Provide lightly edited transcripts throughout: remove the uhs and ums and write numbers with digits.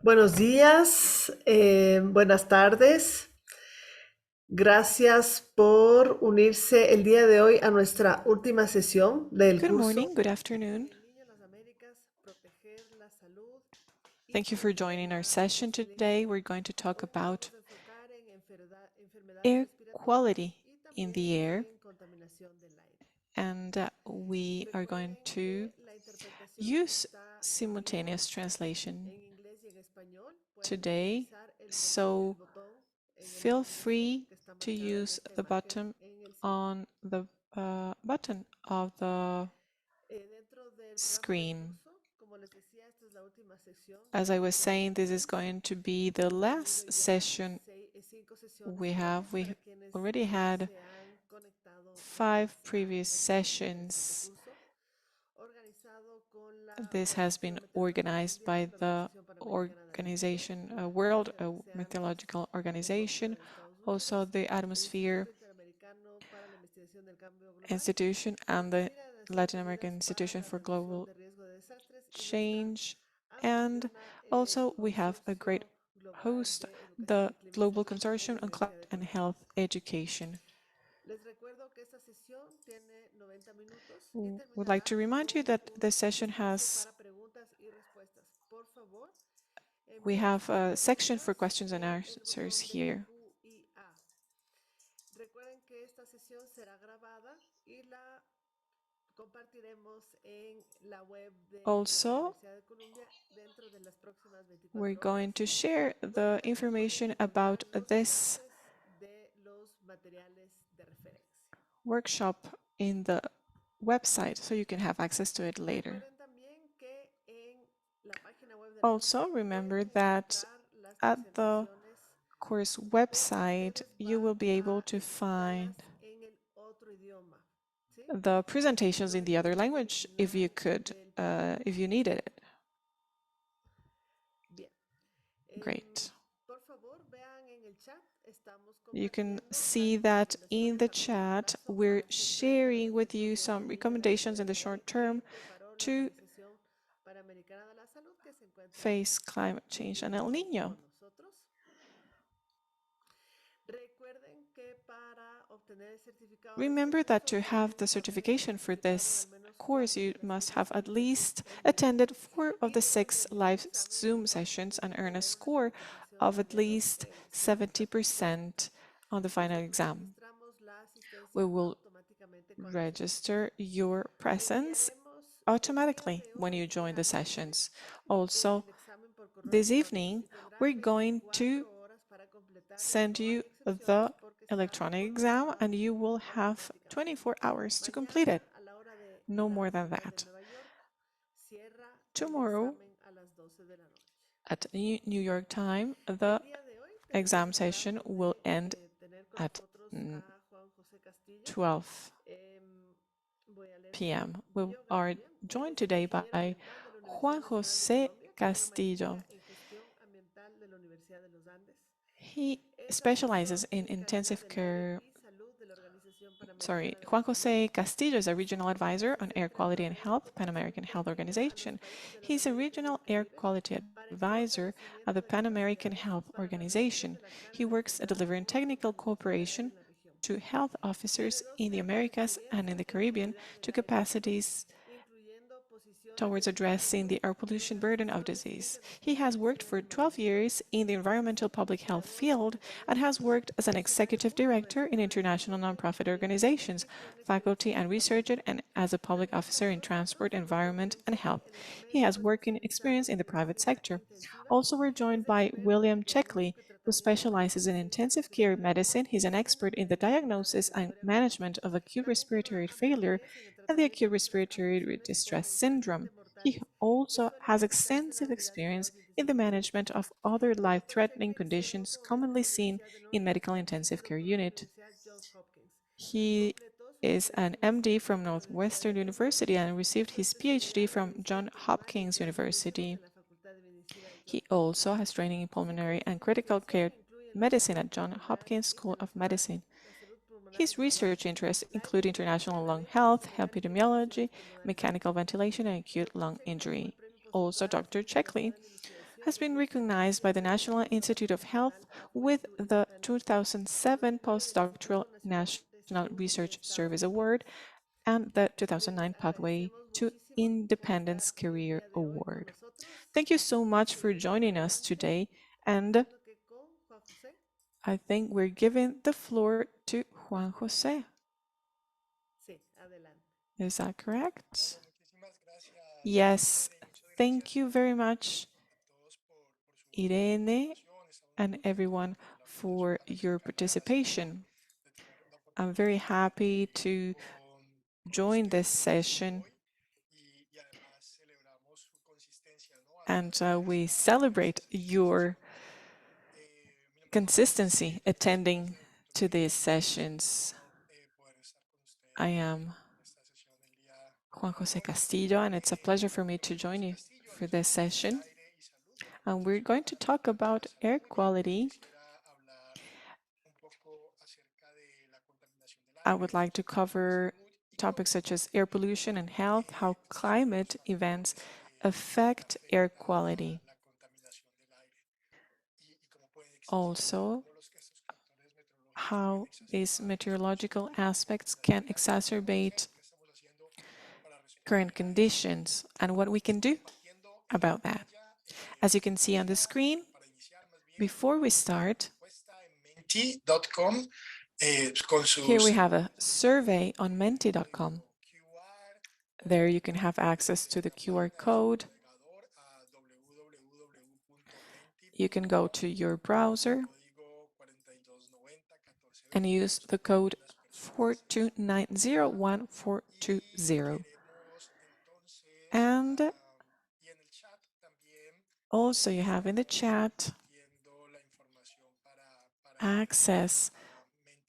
Buenos días, buenas tardes. Gracias por unirse el día de hoy a nuestra última sesión del Good curso. morning, good afternoon. Thank you for joining our session today. We're going to talk about air quality in the air, and we are going to use simultaneous translation today, so feel free to use the button on the button of the screen. As I was saying, this is going to be the last session we have. We already had 5 previous sessions. This has been organized by the organization, World Meteorological Organization, also the Atmosphere Institution and the Latin American Institution for Global Change. And also we have a great host, the Global Consortium on Climate and Health Education. Would like to remind you that the session we have a section for questions and answers here. Also, we're going to share the information about this workshop in the website, so you can have access to it later. Also, remember that at the course website, you will be able to find the presentations in the other language if you could, if you needed it. Great. You can see that in the chat, we're sharing with you some recommendations in the short term to face climate change and El Niño. Remember that to have the certification for this course, you must have at least attended 4 of the 6 live Zoom sessions and earn a score of at least 70% on the final exam. We will register your presence automatically when you join the sessions. Also, this evening, we're going to send you the electronic exam and you will have 24 hours to complete it. No more than that. Tomorrow, at New York time, the exam session will end at 12 p.m. We are joined today by Juan José Castillo. He specializes in intensive care. Juan José Castillo is a regional advisor on air quality and health, Pan American Health Organization. He's a regional air quality advisor at the Pan American Health Organization. He works at delivering technical cooperation to health officers in the Americas and in the Caribbean to capacities towards addressing the air pollution burden of disease. He has worked for 12 years in the environmental public health field and has worked as an executive director in international nonprofit organizations, faculty and researcher, and as a public officer in transport, environment, and health. He has working experience in the private sector. Also, we're joined by William Checkley, who specializes in intensive care medicine. He's an expert in the diagnosis and management of acute respiratory failure and the acute respiratory distress syndrome. He also has extensive experience in the management of other life-threatening conditions commonly seen in medical intensive care unit. He is an MD from Northwestern University and received his PhD from Johns Hopkins University. He also has training in pulmonary and critical care medicine at Johns Hopkins School of Medicine. His research interests include international lung health, epidemiology, mechanical ventilation, and acute lung injury. Also, Dr. Checkley has been recognized by the National Institute of Health with the 2007 Postdoctoral National Research Service Award and the 2009 Pathway to Independence Career Award. Thank you so much for joining us today, and I think we're giving the floor to Juan Jose. Is that correct? Yes, thank you very much, Irene, and everyone for your participation. I'm very happy to join this session, and we celebrate your consistency attending to these sessions. I am Juan Jose Castillo, and it's a pleasure for me to join you for this session. And we're going to talk about air quality. I would like to cover topics such as air pollution and health, how climate events affect air quality. Also, how these meteorological aspects can exacerbate current conditions and what we can do about that. As you can see on the screen, before we start, here we have a survey on menti.com. There you can have access to the QR code. You can go to your browser and use the code 4290140. And also you have in the chat access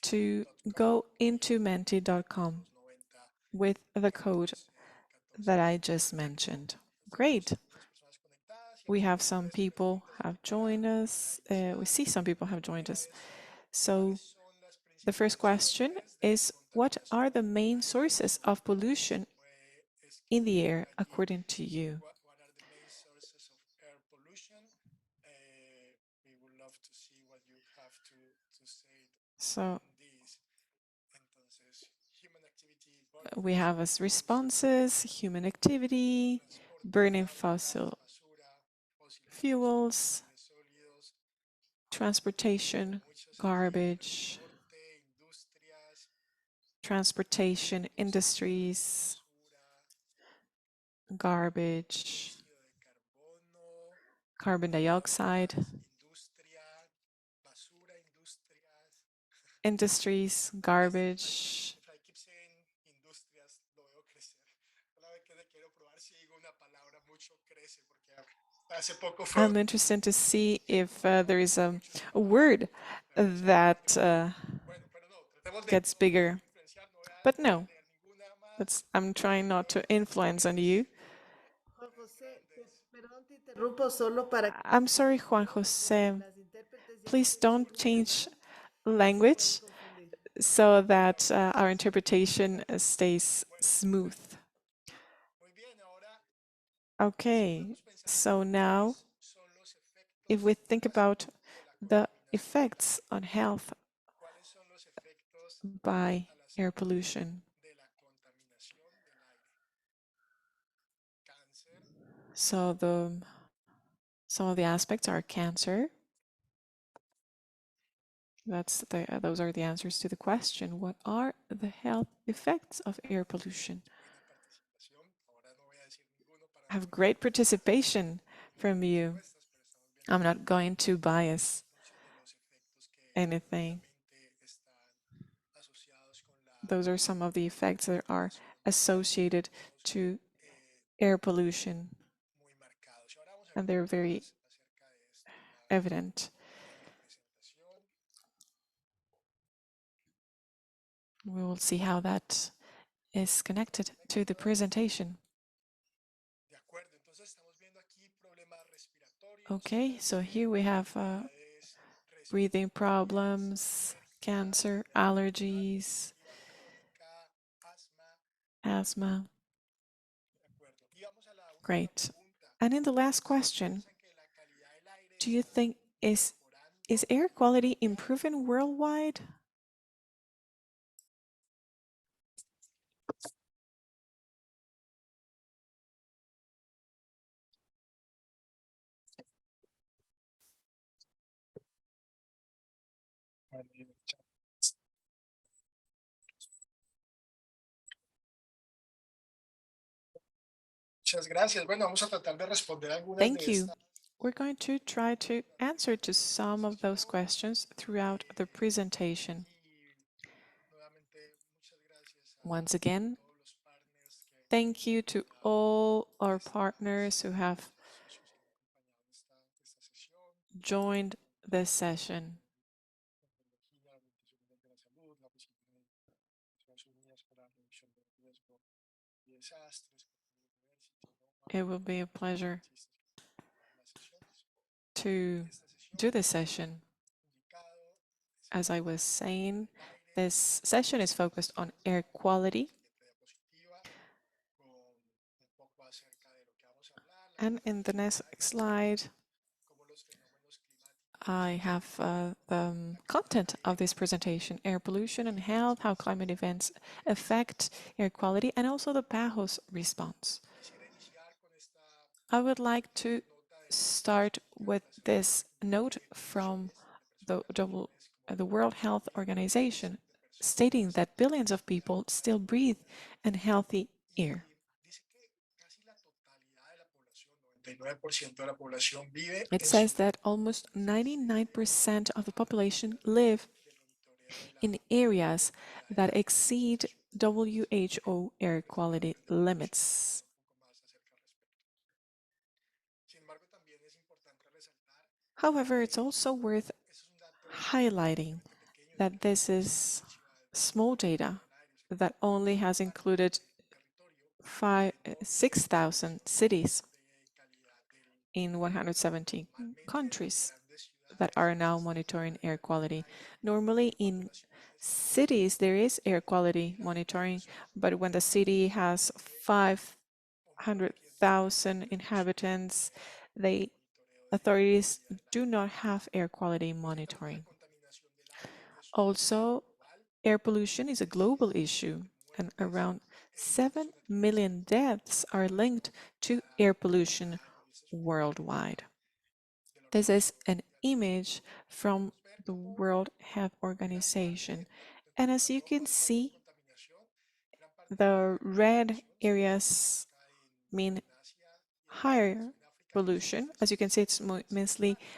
to go into menti.com with the code that I just mentioned. Great. We have some people have joined us. We see some people have joined us. So the first question is, what are the main sources of pollution in the air according to you? So we have as responses human activity, burning fossil fuels, transportation, garbage, transportation, industries, garbage, carbon dioxide, industries, garbage. I'm interested to see if there is a word that gets bigger. But no, I'm trying not to influence on you. I'm sorry, Juan Jose. Please don't change language so that our interpretation stays smooth. Okay, so now if we think about the effects on health by air pollution. So some of the aspects are cancer. Those are the answers to the question. What are the health effects of air pollution? I have great participation from you. I'm not going to bias anything. Those are some of the effects that are associated to air pollution, and they're very evident. We will see how that is connected to the presentation. Okay, so here we have breathing problems, cancer, allergies, asthma. Great. And in the last question, do you think is air quality improving worldwide? Muchas gracias. Bueno, vamos a tratar de responder algunas Thank de you. estas. We're going to try to answer to some of those questions throughout the presentation. Y nuevamente, muchas gracias Once a again, todos los partners que thank you to all our partners who have socios que han acompañado esta sesión, joined this session. la Organización Mundial de la Salud, la Oficina de Naciones Unidas para la Reducción del Riesgo y Desastres, University, It will be a pleasure las sesiones. to Esta sesión, do this session. indicado, es As I was saying, el aire, this session is focused on air quality. siguiente diapositiva, con un poco acerca de lo que vamos a hablar, la And in the next complejidad slide, cómo los fenómenos climáticos I have the content of this presentation, air pollution and health, how climate events affect air quality, and also the PAHO's response. quisiera iniciar con esta I would like to nota de start with this note from the World Health Organization stating that billions of people still breathe unhealthy air. dice que casi la totalidad de la población, 99% de la población vive It en says zonas that almost 99% of the population live del monitoreo de la in areas calidad that exceed WHO air quality limits. un poco más acerca al respecto. Sin embargo, también es importante resaltar, However, it's also worth eso es un dato highlighting pequeño, that this is ciudades small data del that only has included territorio, 6,000 cities de calidad del in 170 normalmente en las countries grandes that ciudades are now monitoring air quality. Normally in cities there is air quality monitoring, but when the city has 500,000 inhabitants, the authorities do not have air quality monitoring. Also, air pollution is a global issue, and around 7 million deaths are linked to air pollution worldwide. This is an image from the World Health Organization. And as you can see, the red areas mean higher pollution. As you can see, it's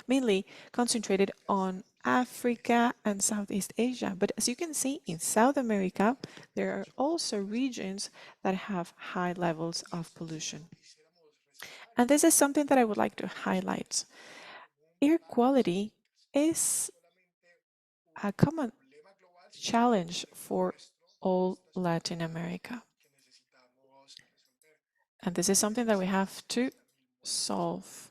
mainly concentrated on Africa and Southeast Asia. But as you can see, in South America, there are also regions that have high levels of pollution. And this is something that I would like to highlight. Air quality is a common challenge for all Latin America. And this is something that we have to solve.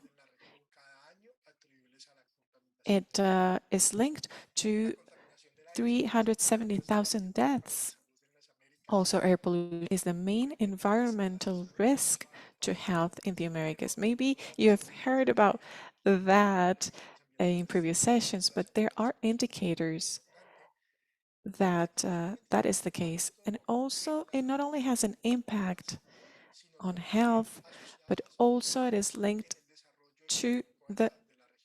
It is linked to 370,000 deaths. Also, air pollution is the main environmental risk to health in the Americas. Maybe you have heard about that in previous sessions, but there are indicators that that is the case. And also, it not only has an impact on health, but also it is linked to the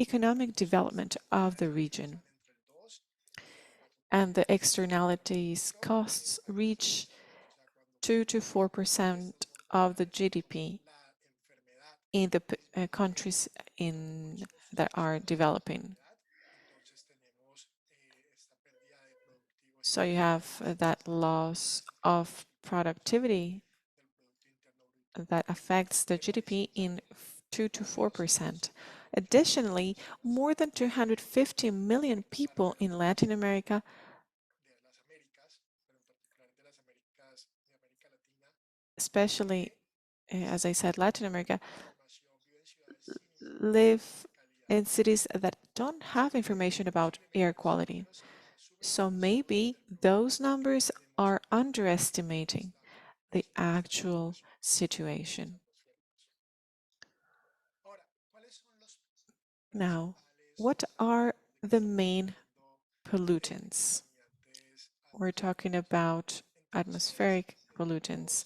economic development of the region. And the externalities costs reach 2 to 4% of the GDP in the countries that are developing. So you have that loss of productivity that affects the GDP in 2 to 4%. Additionally, more than 250 million people in Latin America, especially, as I said, Latin America, live in cities that don't have information about air quality. So maybe those numbers are underestimating the actual situation. Now, what are the main pollutants? We're talking about atmospheric pollutants.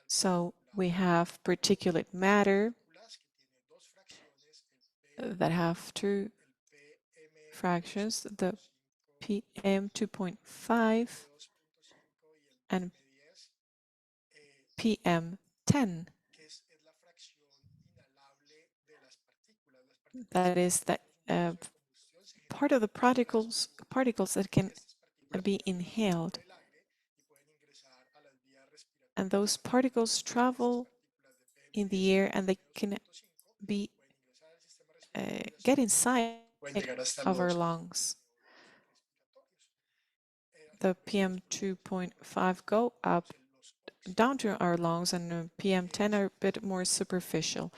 So we have particulate matter that have two fractions, the PM 2.5 and PM 10. That is the part of the particles that can be inhaled. And those particles travel in the air and they can be get inside of our lungs. The PM 2.5 go up down to our lungs, and PM 10 are a bit more superficial.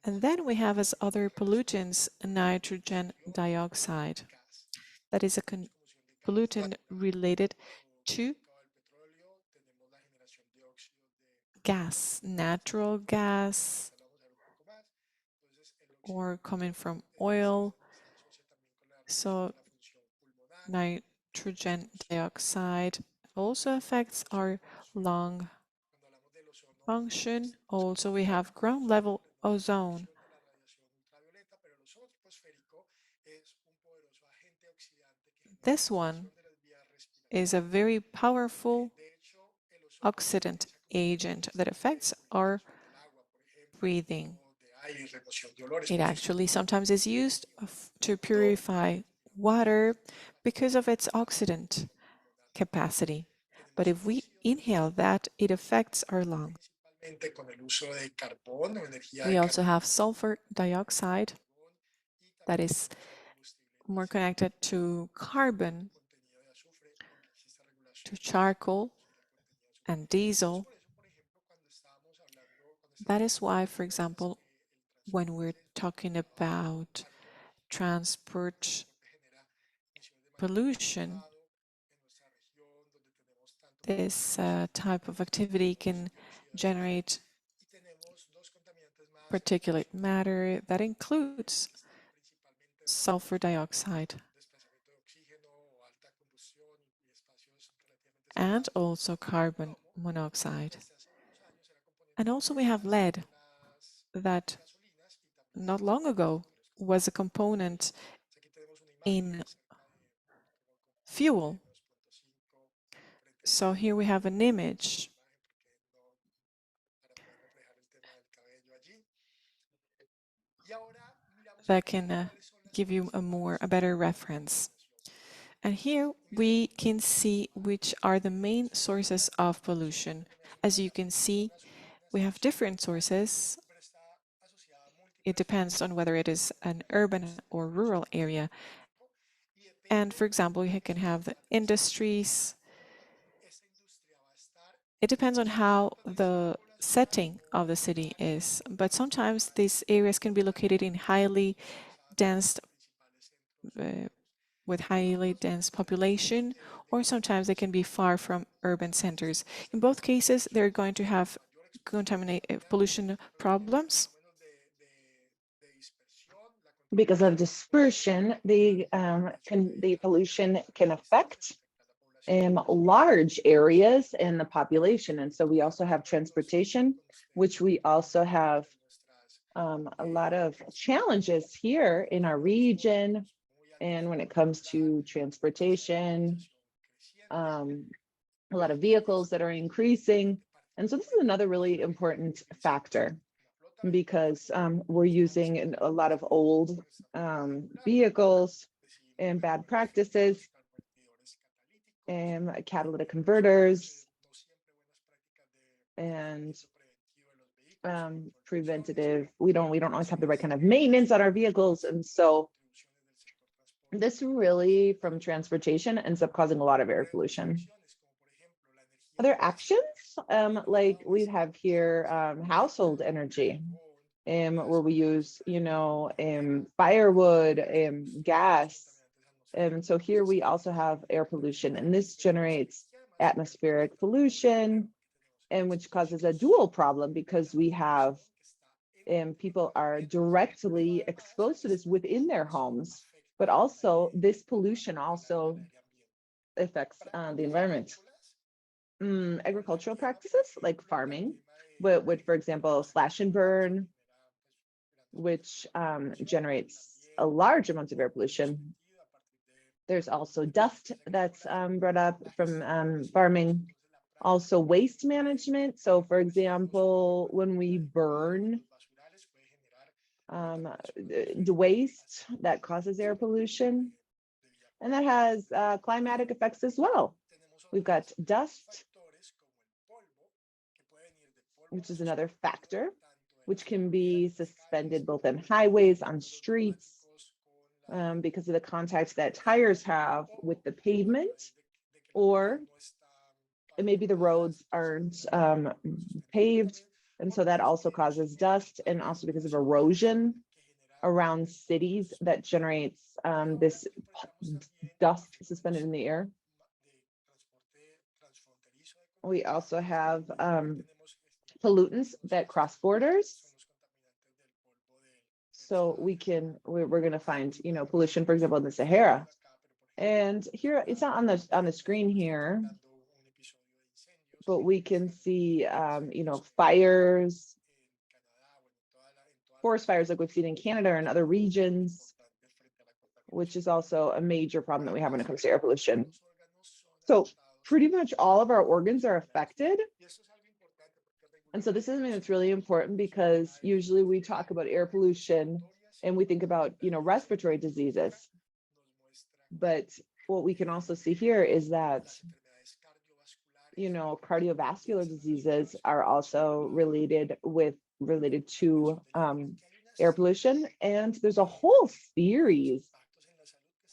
And then we have as other pollutants nitrogen dioxide. That is a pollutant related to gas, natural gas, or coming from oil. So nitrogen dioxide also affects our lung function. Also, we have ground level ozone. This one is a very powerful oxidant agent that affects our breathing. It actually sometimes is used to purify water because of its oxidant capacity. But if we inhale that, it affects our lungs. We also have sulfur dioxide that is more connected to carbon, to charcoal and diesel. That is why, for example, when we're talking about transport pollution, this type of activity can generate particulate matter that includes sulfur dioxide and also carbon monoxide. And also we have lead that not long ago was a component in fuel. So here we have an image that can give you a better reference. And here we can see which are the main sources of pollution. As you can see, we have different sources. It depends on whether it is an urban or rural area. And for example, you can have the industries. It depends on how the setting of the city is, but sometimes these areas can be located in highly dense with highly dense population, or sometimes they can be far from urban centers. In both cases, they're going to have pollution problems. Because of dispersion, the pollution can affect large areas in the population. And so we also have transportation, which we also have a lot of challenges here in our region. And when it comes to transportation, a lot of vehicles that are increasing. And so this is another really important factor because we're using a lot of old vehicles and bad practices and catalytic converters and preventative. We don't always have the right kind of maintenance on our vehicles. And so this really from transportation ends up causing a lot of air pollution. Other actions, like we have here household energy, where we use, firewood, gas. And so here we also have air pollution, and this generates atmospheric pollution, and which causes a dual problem because we have people are directly exposed to this within their homes, but also this pollution also affects the environment. Agricultural practices like farming, would, for example, slash and burn, which generates a large amount of air pollution. There's also dust that's brought up from farming. Also waste management. So for example, when we burn the waste, that causes air pollution. And that has climatic effects as well. We've got dust, which is another factor, which can be suspended both in highways, on streets, because of the contact that tires have with the pavement, or maybe the roads aren't paved, and so that also causes dust, and also because of erosion around cities that generates this dust suspended in the air. We also have pollutants that cross borders. So we're going to find, pollution, for example, in the Sahara. And here, it's not on the screen here, but we can see, fires, forest fires like we've seen in Canada and other regions, which is also a major problem that we have when it comes to air pollution. So pretty much all of our organs are affected. And so this is something that's really important, because usually we talk about air pollution and we think about, respiratory diseases. But what we can also see here is that, cardiovascular diseases are also related to air pollution. And there's a whole series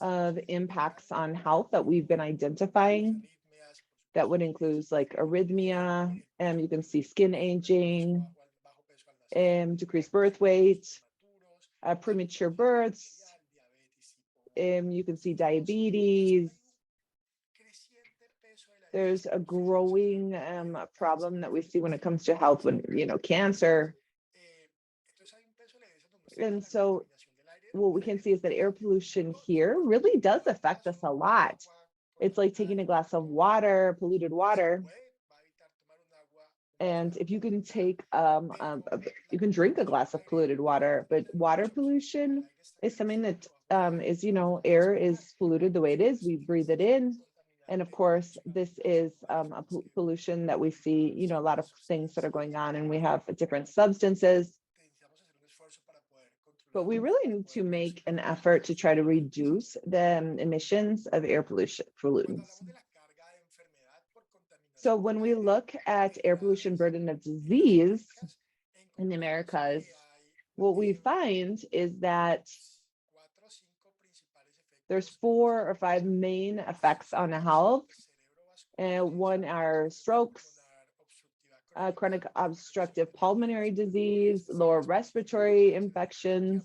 of impacts on health that we've been identifying that would include like arrhythmia, and you can see skin aging, decreased birth weight, premature births, you can see diabetes. There's a growing problem that we see when it comes to health, when, cancer. And so what we can see is that air pollution here really does affect us a lot. It's like taking a glass of water, polluted water. And if you can take, you can drink a glass of polluted water, but water pollution is something that is, air is polluted the way it is. We breathe it in. And of course, this is a pollution that we see, a lot of things that are going on, and we have different substances. But we really need to make an effort to try to reduce the emissions of air pollutants. So when we look at air pollution burden of disease in the Americas, what we find is that there's 4 or 5 main effects on health. One are strokes, chronic obstructive pulmonary disease, lower respiratory infections,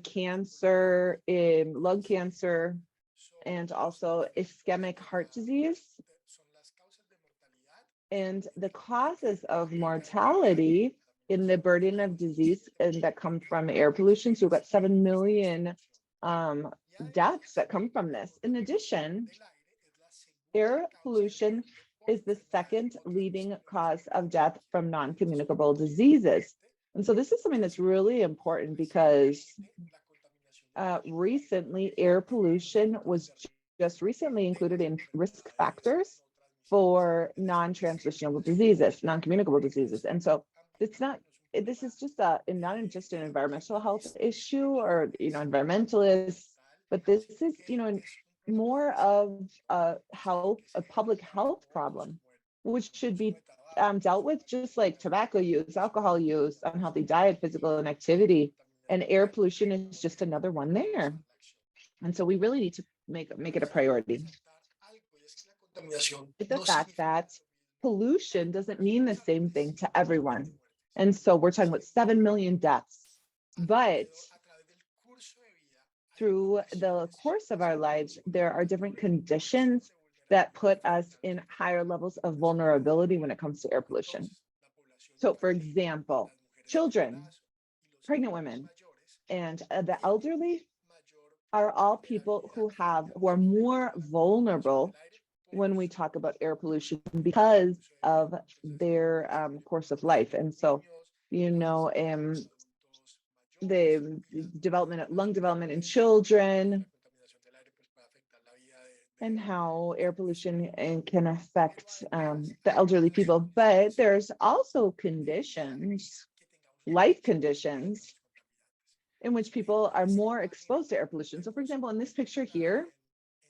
cancer, lung cancer, and also ischemic heart disease. And the causes of mortality in the burden of disease and that come from air pollution. So we've got 7 million deaths that come from this. In addition, air pollution is the second leading cause of death from non-communicable diseases. And so this is something that's really important, because recently air pollution was just recently included in risk factors for non-transmissible diseases, non-communicable diseases. And so it's not, this is just not just an environmental health issue or, environmentalists, but this is, more of a public health problem, which should be dealt with just like tobacco use, alcohol use, unhealthy diet, physical inactivity, and air pollution is just another one there. And so we really need to make it a priority. The fact that pollution doesn't mean the same thing to everyone. And so we're talking about 7 million deaths, but through the course of our lives, there are different conditions that put us in higher levels of vulnerability when it comes to air pollution. So for example, children, pregnant women, and the elderly are all people who are more vulnerable when we talk about air pollution because of their course of life. And so, the development, lung development in children, and how air pollution can affect the elderly people. But there's also conditions, life conditions, in which people are more exposed to air pollution. So for example, in this picture here,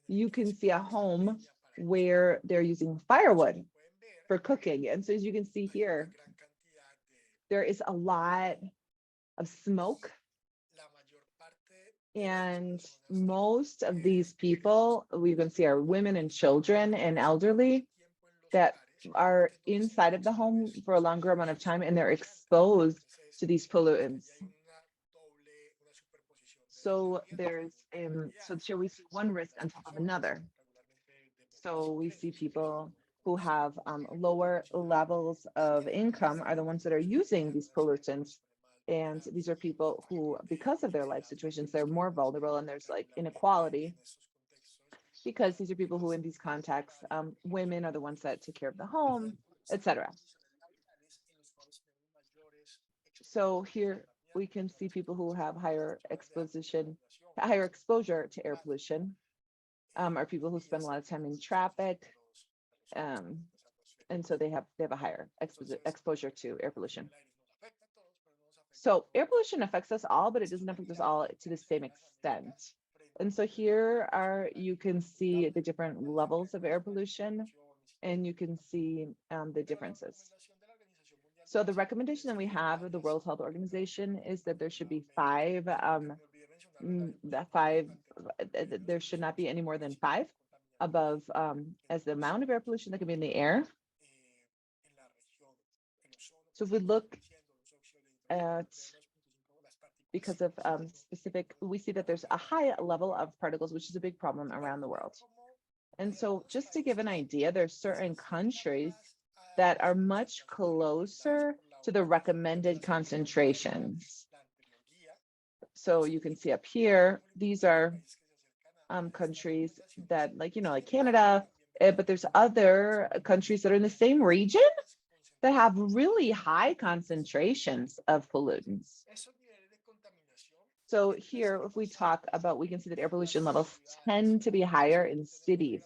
you can see a home where they're using firewood for cooking. And so as you can see here, there is a lot of smoke. And most of these people, we can see, are women and children and elderly that are inside of the home for a longer amount of time, and they're exposed to these pollutants. So here we see one risk on top of another. So we see people who have lower levels of income are the ones that are using these pollutants. And these are people who, because of their life situations, they're more vulnerable, and there's like inequality, because these are people who in these contexts, women are the ones that take care of the home, etc. So here we can see people who have higher exposure to air pollution, are people who spend a lot of time in traffic, and so they have a higher exposure to air pollution. So air pollution affects us all, but it doesn't affect us all to the same extent. And so here you can see the different levels of air pollution, and you can see the differences. So the recommendation that we have of the World Health Organization is that there should be there should not be any more than 5 above as the amount of air pollution that can be in the air. So if we look at, because of we see that there's a high level of particles, which is a big problem around the world. And so just to give an idea, there's certain countries that are much closer to the recommended concentrations. So you can see up here, these are countries that like Canada, but there's other countries that are in the same region that have really high concentrations of pollutants. So here, if we talk about, we can see that air pollution levels tend to be higher in cities.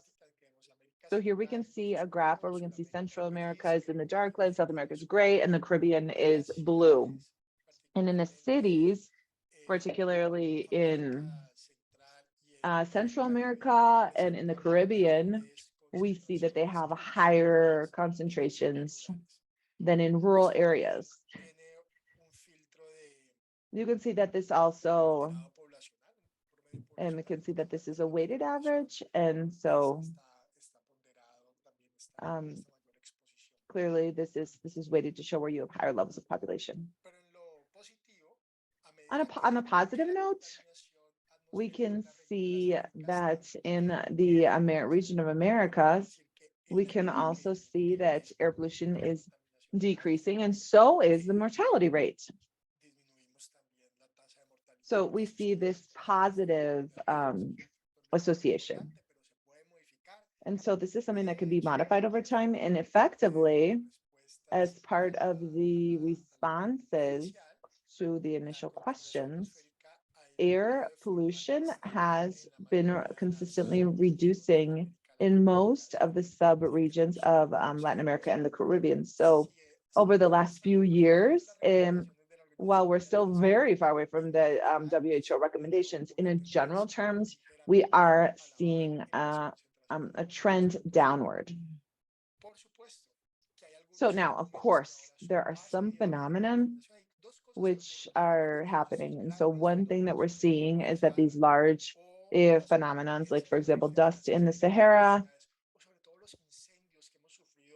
So here we can see a graph where we can see Central America is in the dark line, South America is gray, and the Caribbean is blue. And in the cities, particularly in Central America and in the Caribbean, we see that they have higher concentrations than in rural areas. You can see that this also, and we can see that this is a weighted average, and so clearly this is weighted to show where you have higher levels of population. On a positive note, we can see that in the region of Americas, we can also see that air pollution is decreasing, and so is the mortality rate. So we see this positive association. And so this is something that can be modified over time, and effectively, as part of the responses to the initial questions, air pollution has been consistently reducing in most of the sub-regions of Latin America and the Caribbean. So over the last few years, while we're still very far away from the WHO recommendations, in general terms, we are seeing a trend downward. So now, of course, there are some phenomena which are happening. And so one thing that we're seeing is that these large phenomenons, like for example, dust in the Sahara,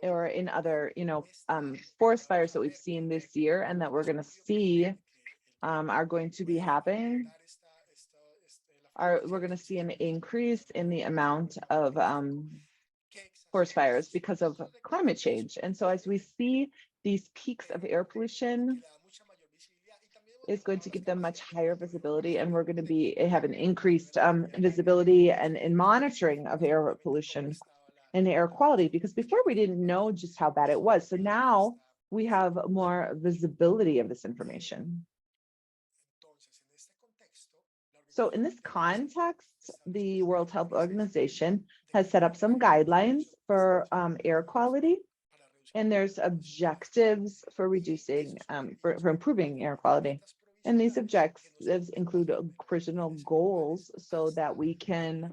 or in other, forest fires that we've seen this year and that we're going to see are going to be happening. We're going to see an increase in the amount of forest fires because of climate change. And so as we see these peaks of air pollution, is going to give them much higher visibility, and we're going to have an increased visibility and in monitoring of air pollution and air quality, because before we didn't know just how bad it was. So now we have more visibility of this information. So in this context, the World Health Organization has set up some guidelines for air quality, and there's objectives for reducing, for improving air quality. And these objectives include personal goals so that we can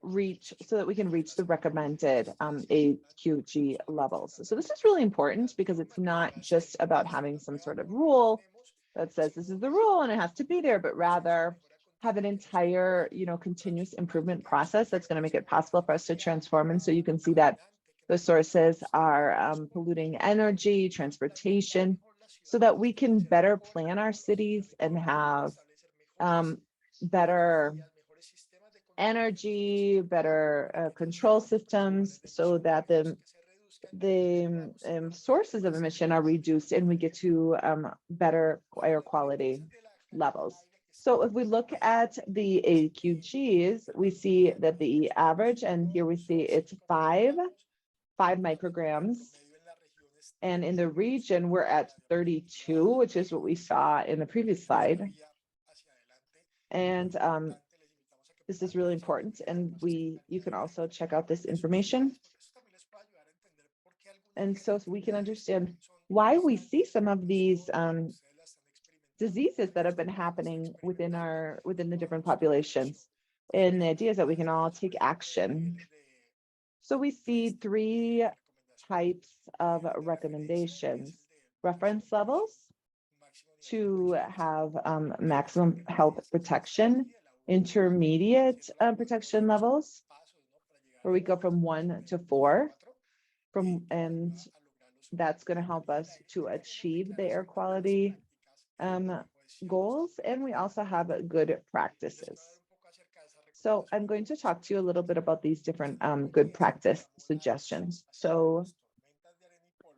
reach the recommended AQG levels. So this is really important because it's not just about having some sort of rule that says this is the rule and it has to be there, but rather have an entire, continuous improvement process that's going to make it possible for us to transform. And so you can see that the sources are polluting energy, transportation, so that we can better plan our cities and have better energy, better control systems, so that the sources of emission are reduced and we get to better air quality levels. So if we look at the AQGs, we see that the average, and here we see it's 5 micrograms. And in the region, we're at 32, which is what we saw in the previous slide. And this is really important. And you can also check out this information. And so we can understand why we see some of these diseases that have been happening within the different populations. And the idea is that we can all take action. So we see 3 types of recommendations: reference levels to have maximum health protection, intermediate protection levels, where we go from 1 to 4, and that's going to help us to achieve the air quality goals. And we also have good practices. So I'm going to talk to you a little bit about these different good practice suggestions. So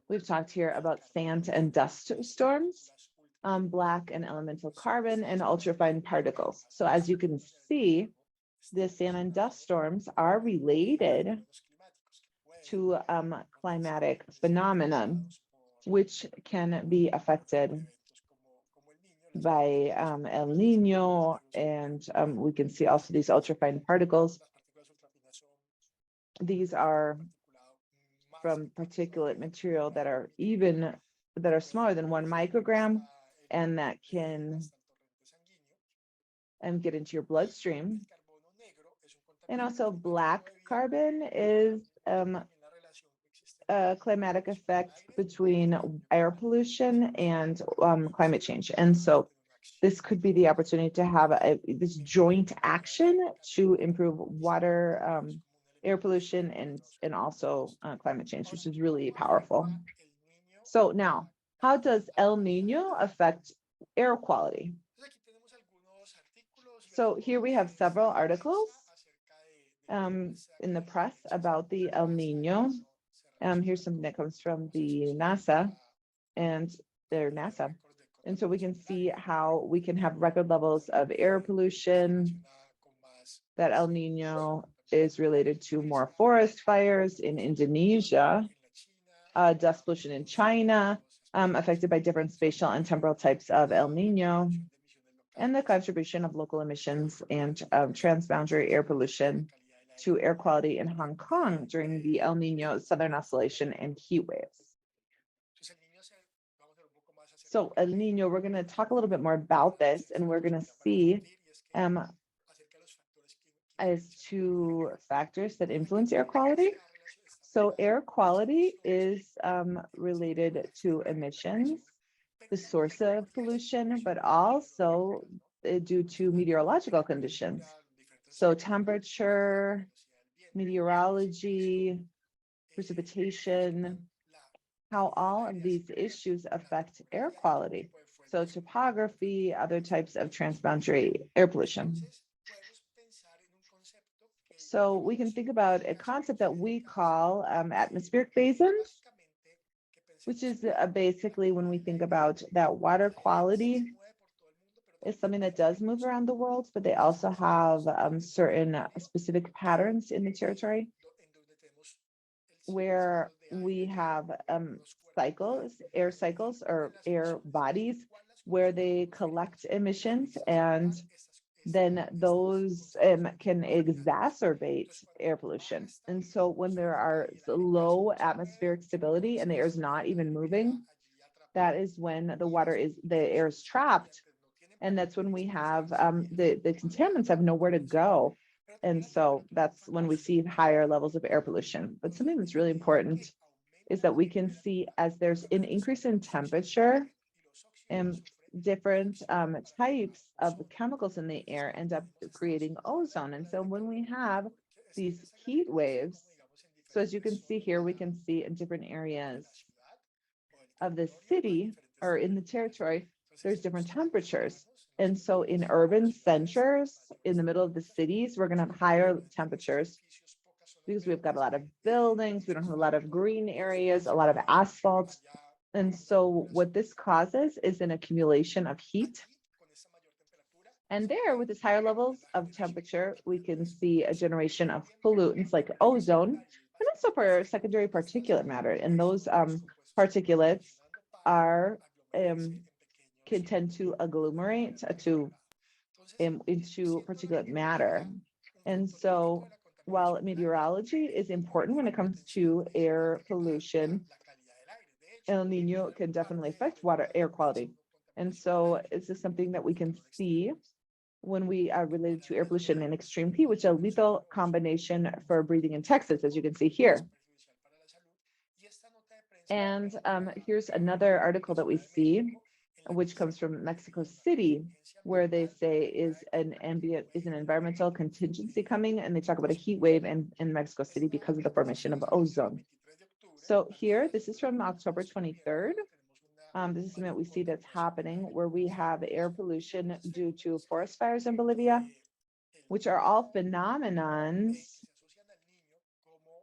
we've talked here about sand and dust storms, black and elemental carbon, and ultrafine particles. So as you can see, the sand and dust storms are related to climatic phenomenon, which can be affected by El Nino, and we can see also these ultrafine particles. These are from particulate material that are smaller than 1 microgram, and that can get into your bloodstream. And also black carbon is a climatic effect between air pollution and climate change. And so this could be the opportunity to have this joint action to improve water, air pollution, and also climate change, which is really powerful. So now, how does El Nino affect air quality? So here we have several articles in the press about the El Nino. Here's something that comes from the NASA and their NASA. And so we can see how we can have record levels of air pollution, that El Nino is related to more forest fires in Indonesia, dust pollution in China, affected by different spatial and temporal types of El Nino, and the contribution of local emissions and transboundary air pollution to air quality in Hong Kong during the El Nino Southern Oscillation and heat waves. So El Nino, we're going to talk a little bit more about this, and we're going to see as to factors that influence air quality. So air quality is related to emissions, the source of pollution, but also due to meteorological conditions. So temperature, meteorology, precipitation, how all of these issues affect air quality. So topography, other types of transboundary air pollution. So we can think about a concept that we call atmospheric basins. which is basically when we think about that water quality is something that does move around the world, but they also have certain specific patterns in the territory where we have air cycles or air bodies where they collect emissions, and then those can exacerbate air pollution. And so when there are low atmospheric stability and the air is not even moving, that is when the air is trapped. And that's when we have the contaminants have nowhere to go. And so that's when we see higher levels of air pollution. But something that's really important is that we can see as there's an increase in temperature and different types of chemicals in the air end up creating ozone. And so when we have these heat waves, so as you can see here, we can see in different areas of the city or in the territory, there's different temperatures. And so in urban centers, in the middle of the cities, we're going to have higher temperatures because we've got a lot of buildings, we don't have a lot of green areas, a lot of asphalt. And so what this causes is an accumulation of heat. And there, with these higher levels of temperature, we can see a generation of pollutants like ozone, and also for secondary particulate matter. And those particulates are can tend to agglomerate into particulate matter. And so while meteorology is important when it comes to air pollution, El Nino can definitely affect air quality. And so this is something that we can see when we are related to air pollution and extreme heat, which is a lethal combination for breathing in Texas, as you can see here. And here's another article that we see, which comes from Mexico City, where they say is an environmental contingency coming, and they talk about a heat wave in Mexico City because of the formation of ozone. So here, this is from October 23rd. This is something that we see that's happening where we have air pollution due to forest fires in Bolivia, which are all phenomenons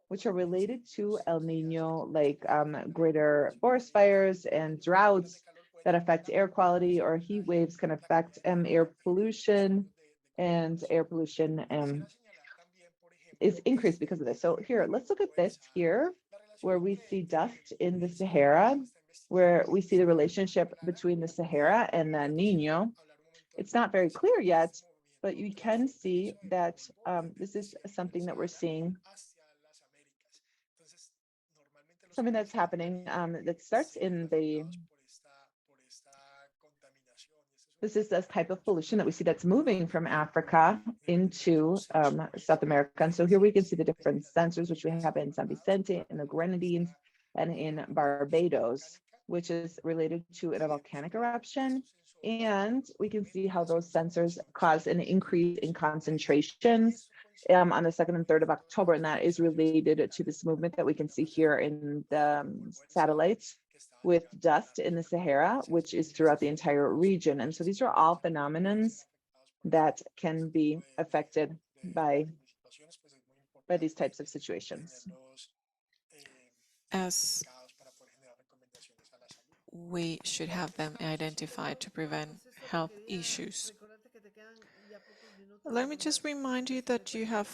which are related to El Nino, like greater forest fires and droughts that affect air quality, or heat waves can affect air pollution, and air pollution is increased because of this. So here, let's look at this here, where we see dust in the Sahara, where we see the relationship between the Sahara and the Nino. It's not very clear yet, but you can see that this is something that we're seeing, something that's happening that starts in this is this type of pollution that we see that's moving from Africa into South America. And so here we can see the different sensors, which we have in San Vicente, in the Grenadines, and in Barbados, which is related to a volcanic eruption. And we can see how those sensors cause an increase in concentrations on the 2nd and 3rd of October. And that is related to this movement that we can see here in the satellites with dust in the Sahara, which is throughout the entire region. And so these are all phenomenons that can be affected by these types of situations. As we should have them identified to prevent health issues. Let me just remind you that you have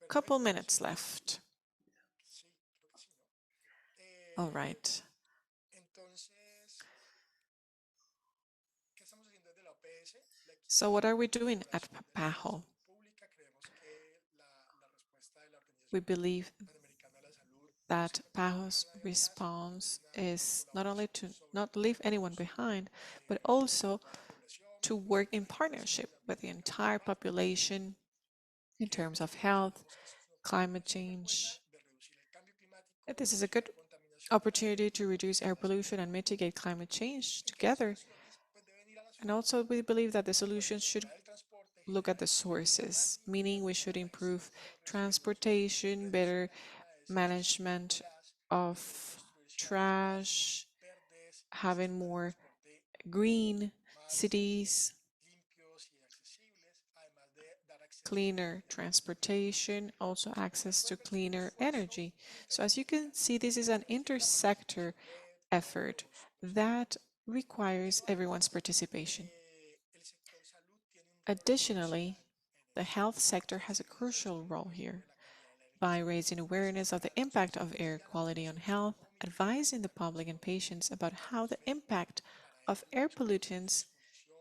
a couple minutes left. All right. So what are we doing at PAHO? We believe that PAHO's response is not only to not leave anyone behind, but also to work in partnership with the entire population in terms of health, climate change. This is a good opportunity to reduce air pollution and mitigate climate change together. And also we believe that the solutions should look at the sources, meaning we should improve transportation, better management of trash, having more green cities, cleaner transportation, also access to cleaner energy. So as you can see, this is an intersector effort that requires everyone's participation. Additionally, the health sector has a crucial role here by raising awareness of the impact of air quality on health, advising the public and patients about how the impact of air pollutants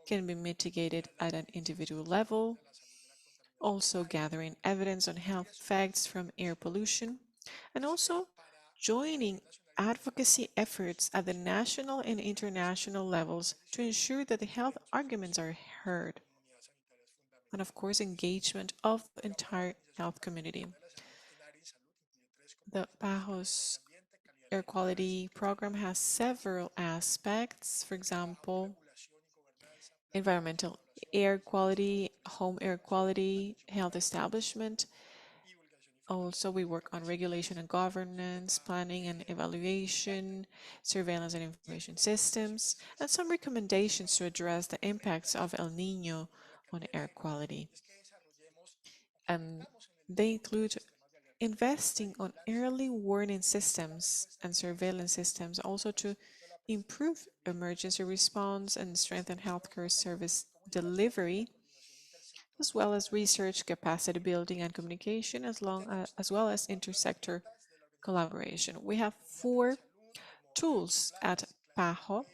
can be mitigated at an individual level, also gathering evidence on health effects from air pollution, and also joining advocacy efforts at the national and international levels to ensure that the health arguments are heard, and of course, engagement of the entire health community. The PAHO's air quality program has several aspects, for example, environmental air quality, home air quality, health establishment. Also, we work on regulation and governance, planning and evaluation, surveillance and information systems, and some recommendations to address the impacts of El Niño on air quality. And they include investing on early warning systems and surveillance systems, also to improve emergency response and strengthen healthcare service delivery, as well as research, capacity building, and communication, as well as intersector collaboration. We have 4 tools at PAHO,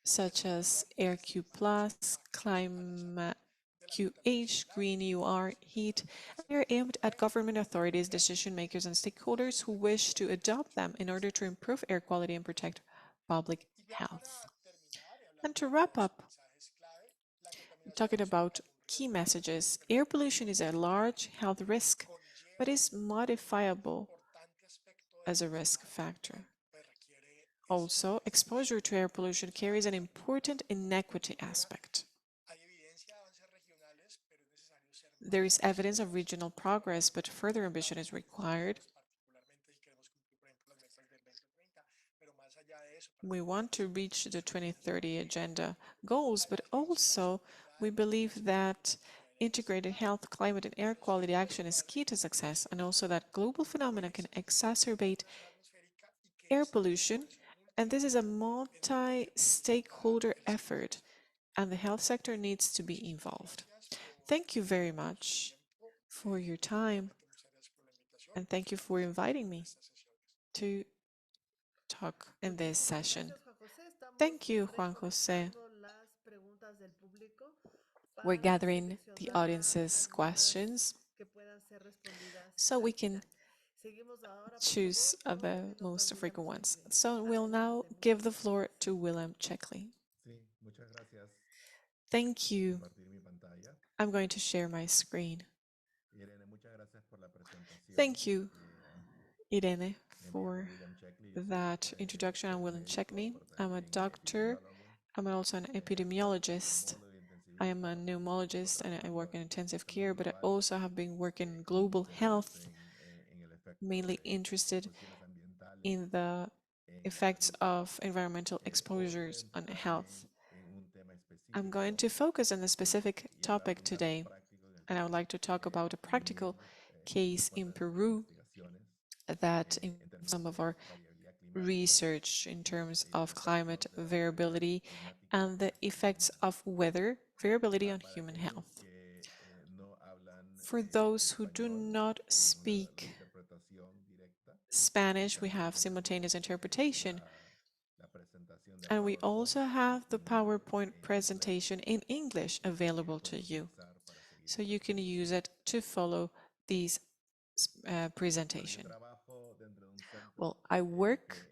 such as AirQ Plus, Climate QH, Green UR, Heat. They are aimed at government authorities, decision makers, and stakeholders who wish to adopt them in order to improve air quality and protect public health. And to wrap up, talking about key messages, air pollution is a large health risk, but is modifiable as a risk factor. Also, exposure to air pollution carries an important inequity aspect. There is evidence of regional progress, but further ambition is required. We want to reach the 2030 agenda goals, but also we believe that integrated health, climate, and air quality action is key to success, and also that global phenomena can exacerbate air pollution, and this is a multi-stakeholder effort, and the health sector needs to be involved. Thank you very much for your time, and thank you for inviting me to talk in this session. Thank you, Juan Jose. We're gathering the audience's questions so we can choose the most frequent ones. So we'll now give the floor to Willem Checkley. Thank you. I'm going to share my screen. Thank you, Irene, for that introduction. I'm Willem Checkley. I'm a doctor. I'm also an epidemiologist. I am a pneumologist and I work in intensive care, but I also have been working in global health, mainly interested in the effects of environmental exposures on health. I'm going to focus on a specific topic today, and I would like to talk about a practical case in Peru that involves some of our research in terms of climate variability and the effects of weather variability on human health. For those who do not speak Spanish, we have simultaneous interpretation, and we also have the PowerPoint presentation in English available to you, so you can use it to follow these presentation. Well, I work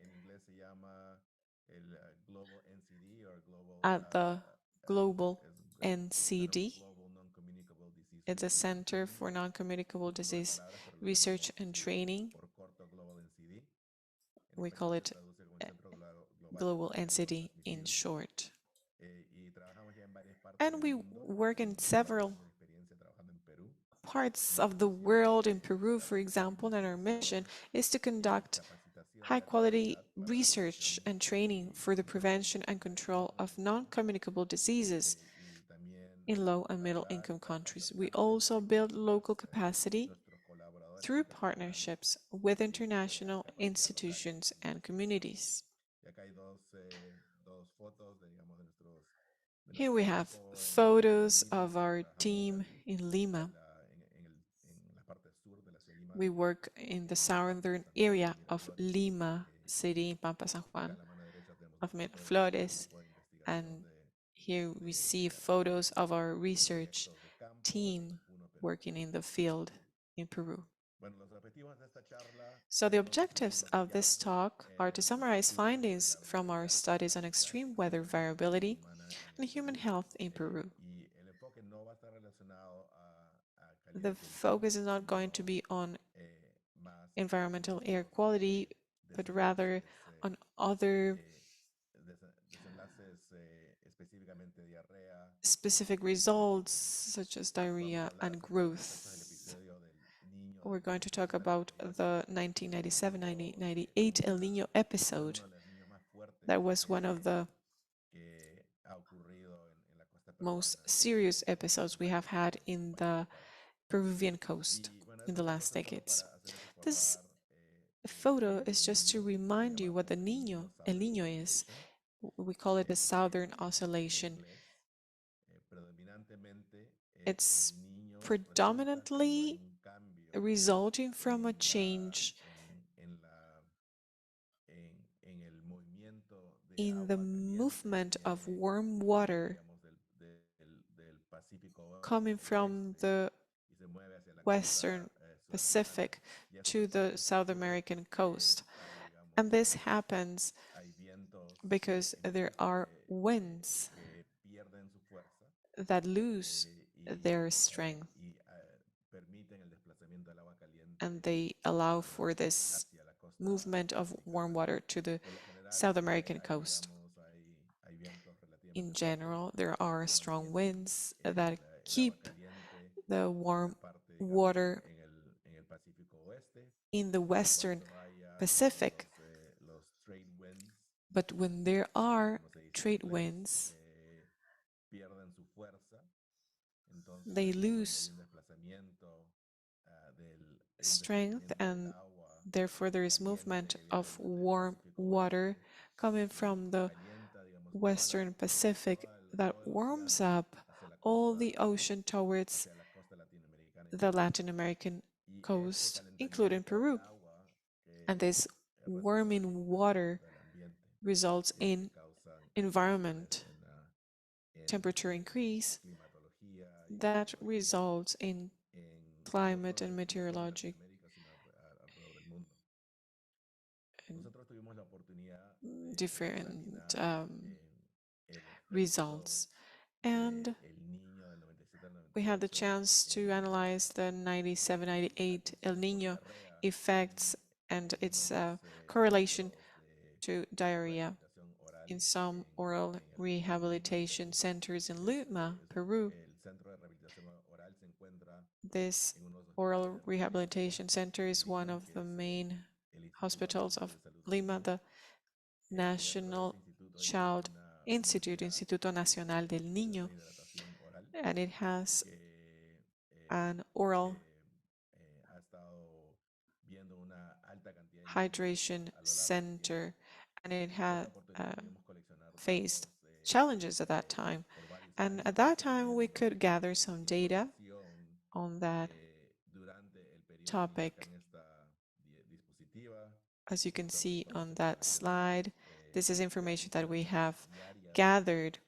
at the Global NCD. It's a Center for Non-Communicable Disease Research and Training. We call it Global NCD in short. And we work in several parts of the world, in Peru, for example, and our mission is to conduct high-quality research and training for the prevention and control of non-communicable diseases, in low and middle income countries. We also build local capacity through partnerships with international institutions and communities. Here we have photos of our team in Lima. We work in the southern area of Lima city, Pampa San Juan, of Miraflores, and here we see photos of our research team working in the field in Peru. So the objectives of this talk are to summarize findings from our studies on extreme weather variability and human health in Peru. The focus is not going to be on environmental air quality, but rather on other specific results such as diarrhea and growth. We're going to talk about the 1997-1998 El Niño episode. That was one of the most serious episodes we have had in the Peruvian coast in the last decades. This photo is just to remind you what the El Niño is. We call it a southern oscillation. It's predominantly resulting from a change in the movement of warm water coming from the Western Pacific to the South American coast. And this happens because there are winds that lose their strength and they allow for this movement of warm water to the South American coast. In general, there are strong winds that keep the warm water in the Western Pacific. But when there are trade winds, they lose strength and therefore there is movement of warm water coming from the Western Pacific that warms up all the ocean towards the Latin American coast, including Peru. And this warming water results in environment temperature increase that results in climate and meteorologic different results. And we had the chance to analyze the 97-98 El Niño effects and its correlation to diarrhea in some oral rehabilitation centers in Lima, Peru. This oral rehabilitation center is one of the main hospitals of Lima, the National Child Institute, Instituto Nacional del Niño, and it has an oral hydration center, and it had faced challenges at that time. And at that time, we could gather some data on that topic. As you can see on that slide, this is information that we have gathered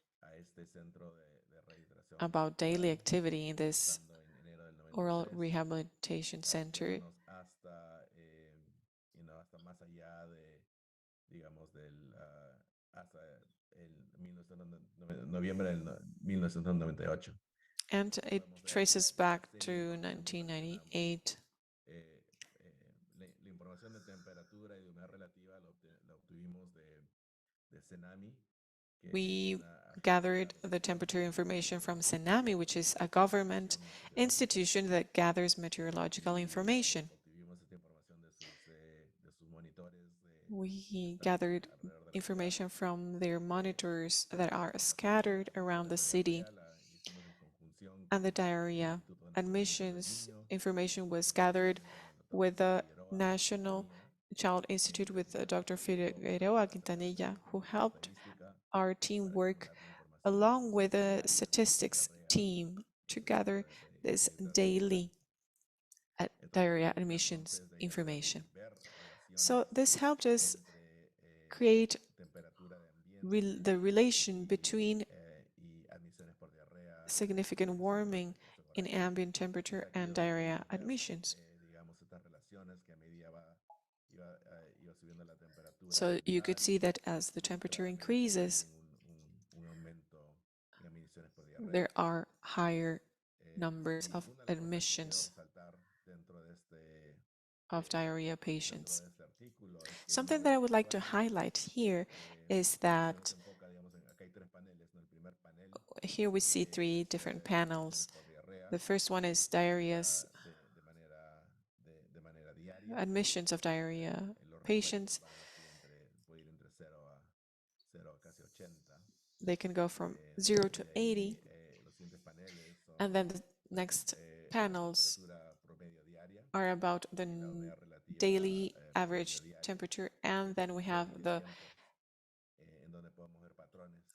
about daily activity in this oral rehabilitation center. And it traces back to 1998. We gathered the temperature information from CENAMI, which is a government institution that gathers meteorological information. We gathered information from their monitors that are scattered around the city, and the diarrhea admissions information was gathered with the National Child Institute with Dr. Figueroa Quintanilla, who helped our team work along with the statistics team to gather this daily diarrhea admissions information. So this helped us create the relation between significant warming in ambient temperature and diarrhea admissions. So you could see that as the temperature increases, there are higher numbers of admissions of diarrhea patients. Something that I would like to highlight here is that here we see three different panels. The first one is diarrhea's admissions of diarrhea patients. They can go from 0 to 80. And then the next panels are about the daily average temperature. And then we have the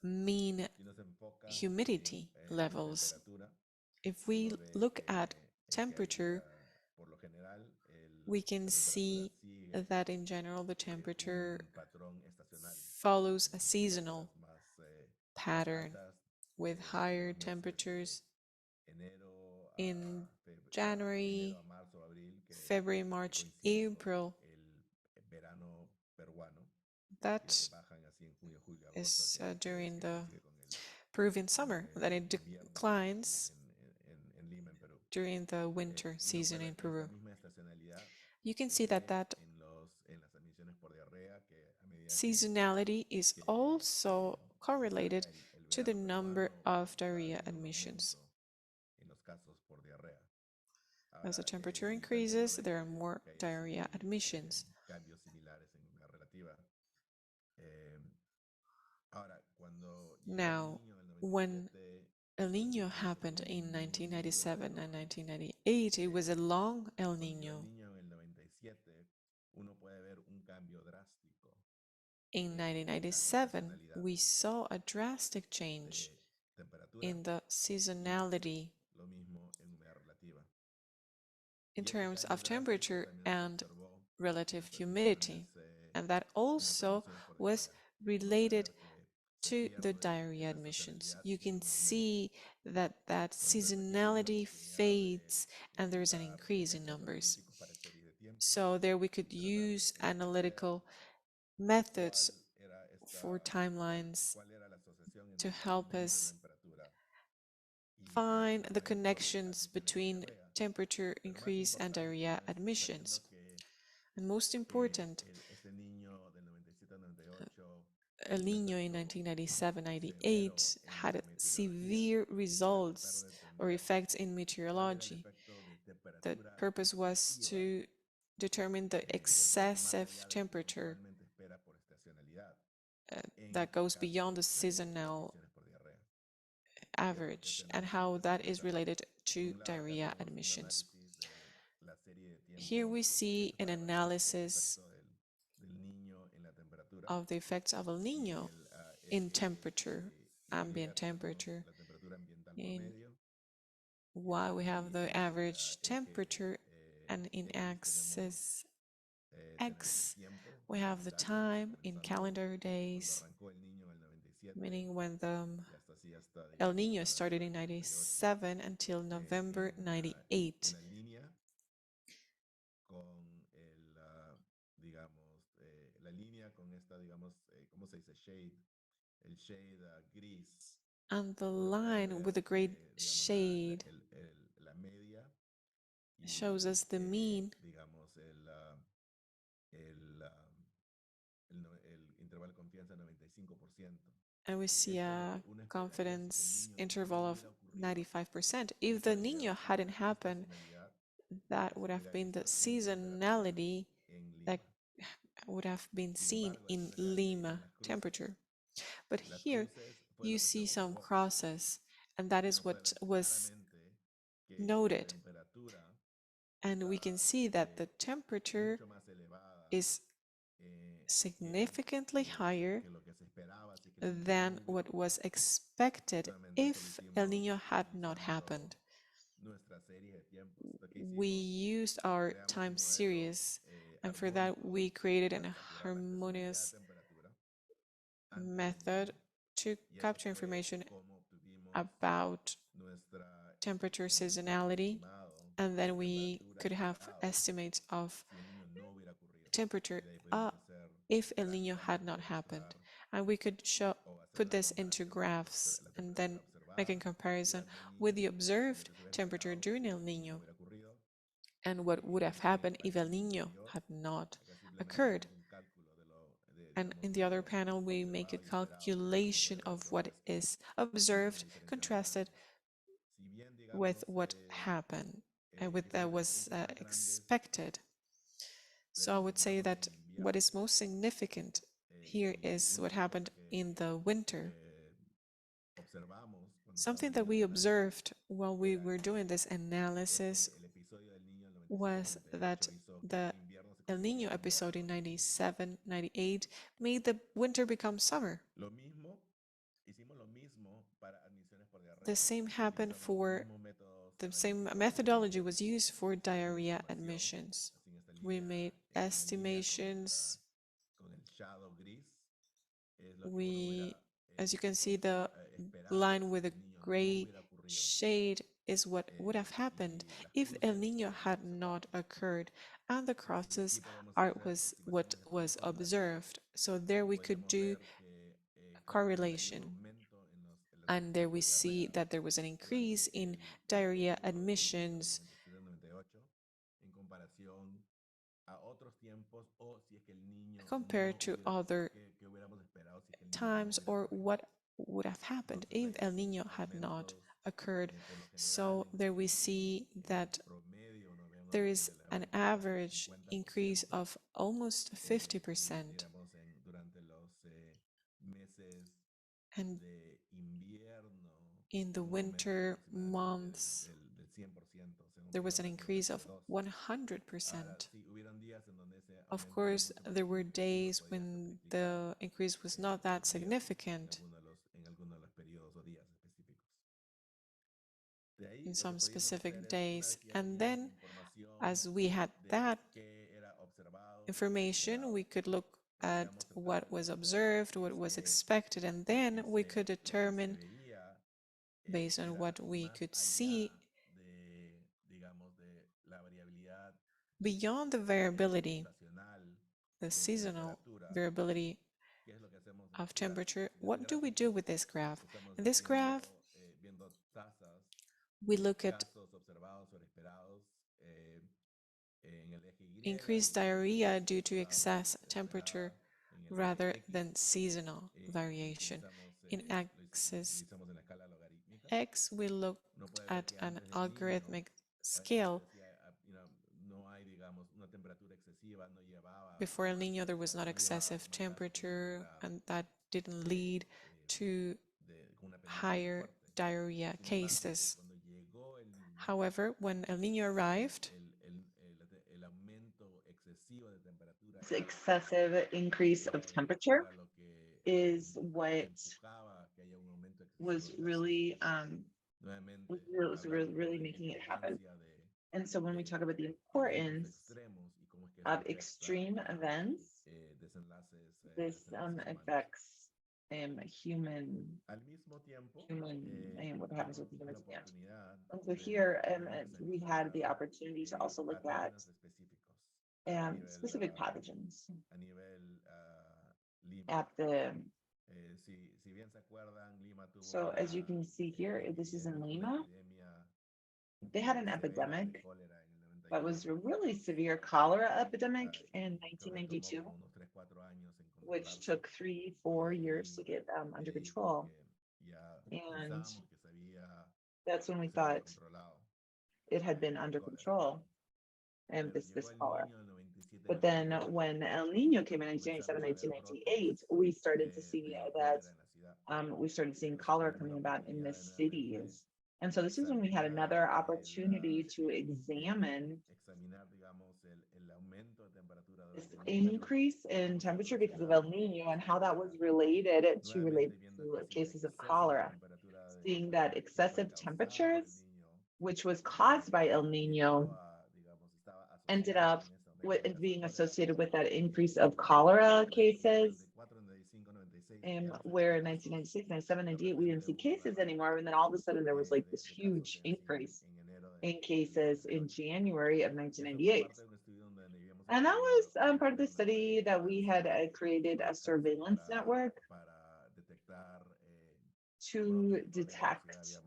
mean humidity levels. If we look at temperature, we can see that in general the temperature follows a seasonal pattern with higher temperatures in January, February, March, April. That is during the Peruvian summer, then it declines during the winter season in Peru. You can see that seasonality is also correlated to the number of diarrhea admissions. As the temperature increases, there are more diarrhea admissions. Now, when El Niño happened in 1997 and 1998, it was a long El Niño. In 1997, we saw a drastic change in the seasonality in terms of temperature and relative humidity, and that also was related to the diarrhea admissions. You can see that seasonality fades and there's an increase in numbers. So there we could use analytical methods for timelines to help us find the connections between temperature increase and diarrhea admissions. And most important, El Niño in 1997-98 had severe results or effects in meteorology. The purpose was to determine the excessive temperature that goes beyond the seasonal average and how that is related to diarrhea admissions. Here we see an analysis of the effects of El Niño in temperature, ambient temperature, in why we have the average temperature, and in axis X we have the time in calendar days, meaning when the El Niño started in 97 until November 98. And the line with the gray shade shows us the mean and we see a confidence interval of 95%. If the Niño hadn't happened, that would have been the seasonality that would have been seen in Lima temperature. But here you see some crosses, and that is what was noted. And we can see that the temperature is significantly higher than what was expected if El Niño had not happened. We used our time series, and for that we created a harmonious method to capture information about temperature seasonality, and then we could have estimates of temperature if El Niño had not happened. And we could put this into graphs and then make a comparison with the observed temperature during El Niño and what would have happened if El Niño had not occurred. And in the other panel, we make a calculation of what is observed, contrasted with what happened and with that was expected. So I would say that what is most significant here is what happened in the winter. Something that we observed while we were doing this analysis was that the El Niño episode in 97, 98 made the winter become summer. The same happened for the same methodology was used for diarrhea admissions. We made estimations. As you can see, the line with a gray shade is what would have happened if El Niño had not occurred, and the crosses was what was observed. So there we could do a correlation. And there we see that there was an increase in diarrhea admissions compared to other times, or what would have happened if El Niño had not occurred. So there we see that there is an average increase of almost 50%. And in the winter months, there was an increase of 100%. Of course, there were days when the increase was not that significant in some specific days. And then, as we had that information, we could look at what was observed, what was expected, and then we could determine, based on what we could see, beyond the variability, the seasonal variability of temperature, what do we do with this graph? In this graph, we look at increased diarrhea due to excess temperature rather than seasonal variation. In axis X, we looked at an algorithmic scale. Before El Niño, there was not excessive temperature, and that didn't lead to higher diarrhea cases. However, when El Niño arrived, this excessive increase of temperature is what was really making it happen. And so when we talk about the importance of extreme events, this affects human and what happens with the human stand. And so here we had the opportunity to also look at specific pathogens at the so as you can see here, this is in Lima. They had an epidemic that was a really severe cholera epidemic in 1992, which took 3-4 years to get under control. And that's when we thought it had been under control, and this cholera. But then when El Nino came in 1997, 1998, we started to see that we started seeing cholera coming about in the cities. And so this is when we had another opportunity to examine this increase in temperature because of El Nino and how that was related to cases of cholera. Seeing that excessive temperatures, which was caused by El Nino, ended up with being associated with that increase of cholera cases. And where in 1996, 97, 98, we didn't see cases anymore. And then all of a sudden there was like this huge increase in cases in January of 1998. And that was part of the study that we had created a surveillance network to detect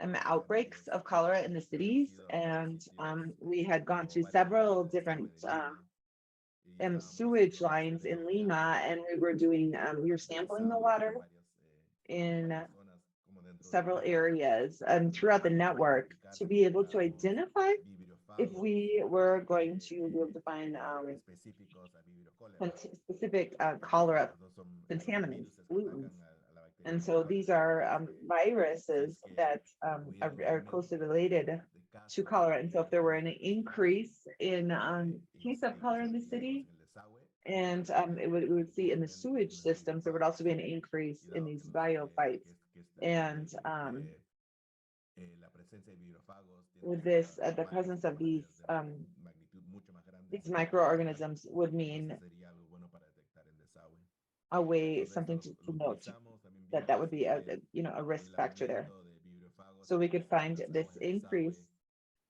outbreaks of cholera in the cities. And we had gone through several different sewage lines in Lima, and we were sampling the water in several areas and throughout the network to be able to identify if we were going to be able to find specific cholera contaminants, pollutants. And so these are viruses that are closely related to cholera. And so if there were an increase in case of cholera in the city, and we would see in the sewage systems, there would also be an increase in these biophytes. And with this, the presence of these microorganisms would mean something to note that would be a risk factor there. So we could find this increase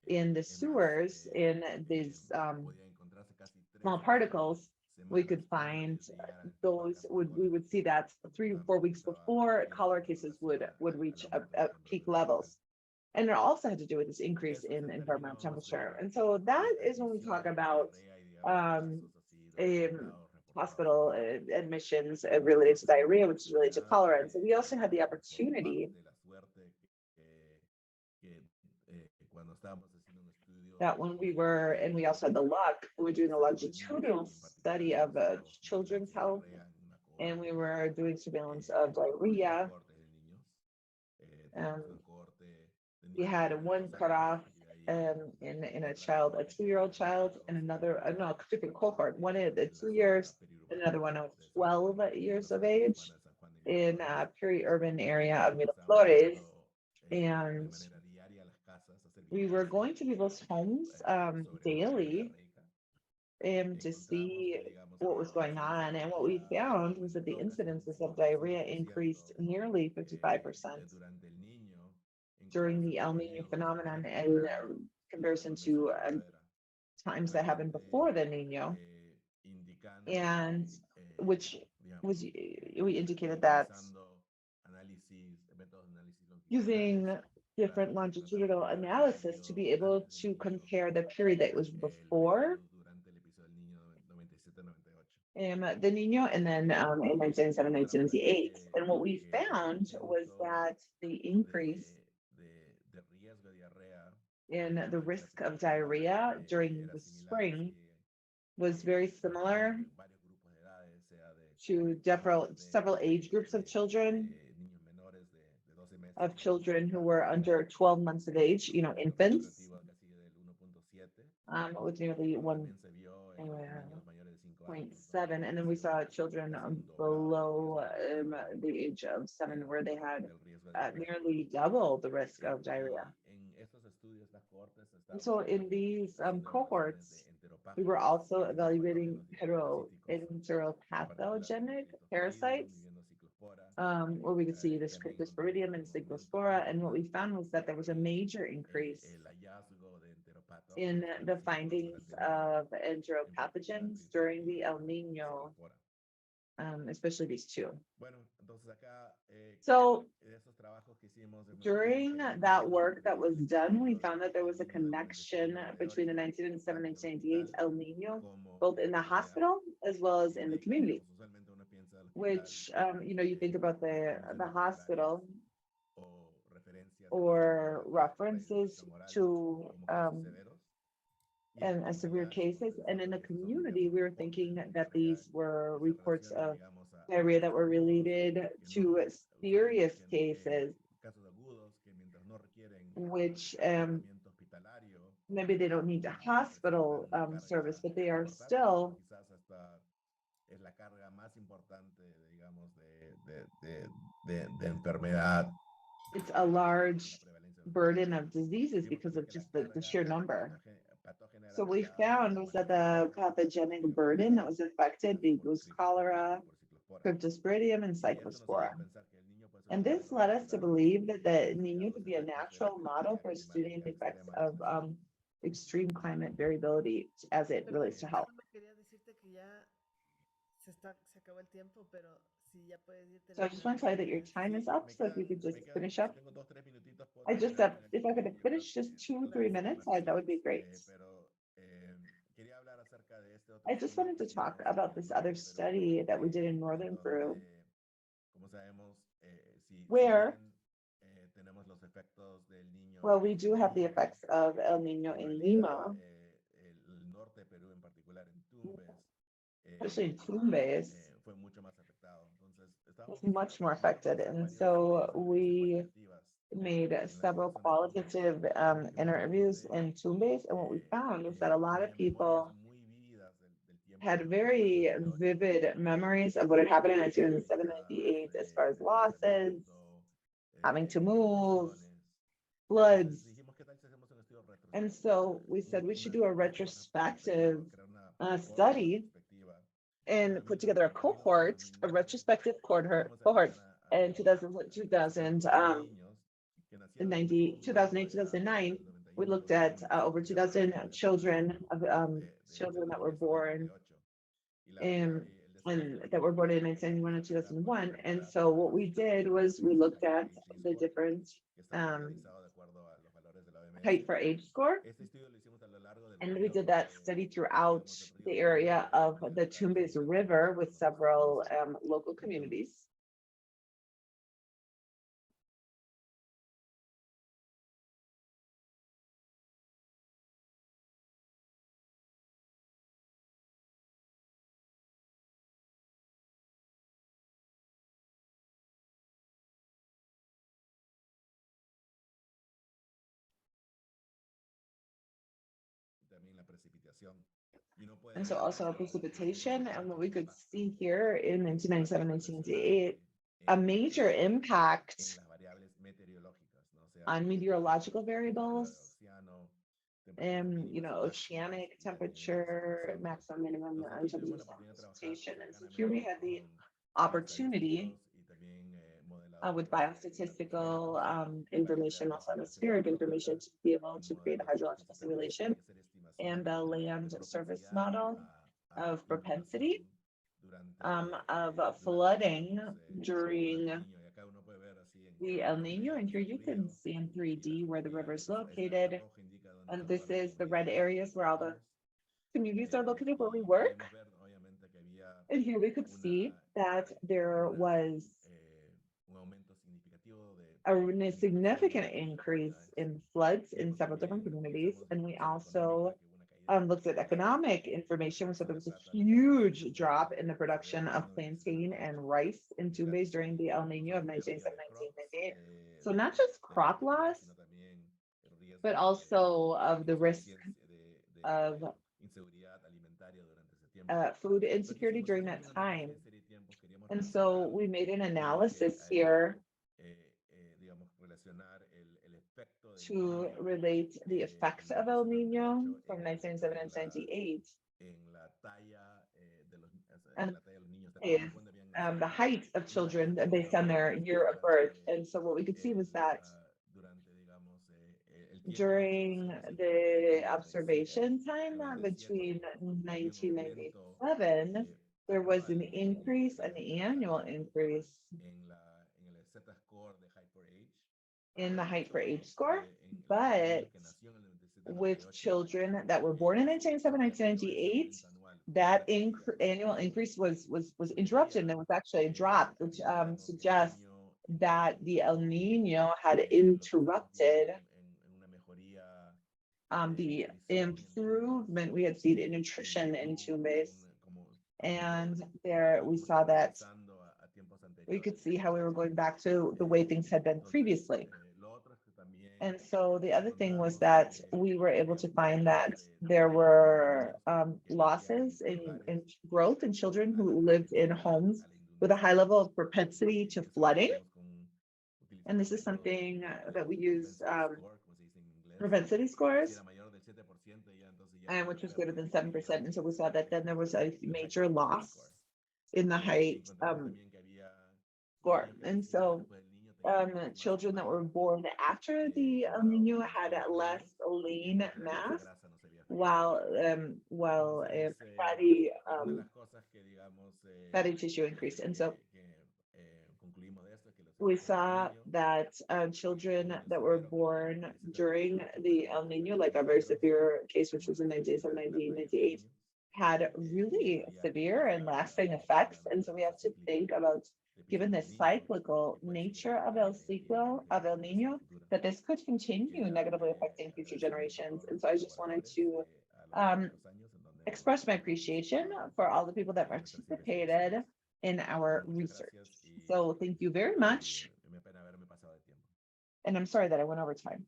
in the sewers in these small particles. We could find we would see that 3 to 4 weeks before cholera cases would reach a peak levels. And it also had to do with this increase in environmental temperature. And so that is when we talk about hospital admissions related to diarrhea, which is related to cholera. And so we also had the opportunity that when we also had the luck, we were doing a longitudinal study of children's health, and we were doing surveillance of diarrhea. We had one cutoff in a child, a 2-year-old child, and another, different cohort, one at 2 years, another one of 12 years of age in a peri-urban area of Miraflores. And we were going to people's homes daily to see what was going on. And what we found was that the incidences of diarrhea increased nearly 55% during the El Nino phenomenon in comparison to times that happened before the Nino, and which was, we indicated that using different longitudinal analysis to be able to compare the period that was before the Nino and then in 1997, 1998. And what we found was that the increase in the risk of diarrhea during the spring was very similar to several age groups of children who were under 12 months of age, infants, with nearly 1.7. And then we saw children below the age of 7, where they had nearly double the risk of diarrhea. And so in these cohorts, we were also evaluating enteropathogenic parasites, where we could see this Cryptosporidium and Cyclospora. And what we found was that there was a major increase in the findings of enteropathogens during the El Nino, especially these two. So during that work that was done, we found that there was a connection between the 1997, 1998 El Nino, both in the hospital as well as in the community, which, you think about the hospital or references to and severe cases. And in the community, we were thinking that these were reports of diarrhea that were related to serious cases which maybe they don't need a hospital service, but they are still es la carga más importante, digamos, de enfermedad. It's a large burden of diseases because of just the sheer number. So we found was that the pathogenic burden that was affected was cholera, cryptosporidium, and cyclospora. And this led us to believe that the Niño could be a natural model for studying the effects of extreme climate variability as it relates to health. So I just want to tell you that your time is up. So if you could just finish up. I just have, if I could finish just 2-3 minutes, that would be great. I just wanted to talk about this other study that we did in northern Peru, where, well, we do have the effects of El Nino in Lima, especially in Tumbes, was much more affected. And so we made several qualitative interviews in Tumbes, and what we found is that a lot of people had very vivid memories of what had happened in 1998 as far as losses, having to move, floods. And so we said we should do a retrospective study and put together a cohort, a retrospective cohort in 2008, 2009. We looked at over 2,000 children that were born and that were born in 1991 and 2001. And so what we did was we looked at the different height for age score. And we did that study throughout the area of the Tumbes River with several local communities. And so also precipitation, and what we could see here in 1997, 1998, a major impact on meteorological variables, oceanic temperature, maximum, minimum temperature, precipitation. And so here we had the opportunity with biostatistical information, also atmospheric information, to be able to create a hydrological simulation and the land surface model of propensity of flooding during the El Nino. And here you can see in 3D where the river is located. And this is the red areas where all the communities are located where we work. And here we could see that there was a significant increase in floods in several different communities. And we also looked at economic information. So there was a huge drop in the production of plantain and rice in Tumbes during the El Nino of 1998. So not just crop loss, but also of the risk of food insecurity during that time. And so we made an analysis here to relate the effects of El Nino from 1997 and 1998 and the height of children based on their year of birth. And so what we could see was that during the observation time between 1997, there was an increase, an annual increase in the height for age score, but with children that were born in 1997, 1998, that annual increase was interrupted, and there was actually a drop, which suggests that the El Nino had interrupted the improvement we had seen in nutrition in Tumbes. And there we saw that we could see how we were going back to the way things had been previously. And so the other thing was that we were able to find that there were losses in growth in children who lived in homes with a high level of propensity to flooding. And this is something that we use propensity scores, and which was greater than 7%. And so we saw that then there was a major loss in the height score. And so children that were born after the El Nino had a less lean mass, while fatty tissue increased. And so we saw that children that were born during the El Nino, like a very severe case, which was in 1997, 1998, had really severe and lasting effects. And so we have to think about, given the cyclical nature of El Nino, that this could continue negatively affecting future generations. And so I just wanted to express my appreciation for all the people that participated in our research. So thank you very much. And I'm sorry that I went over time.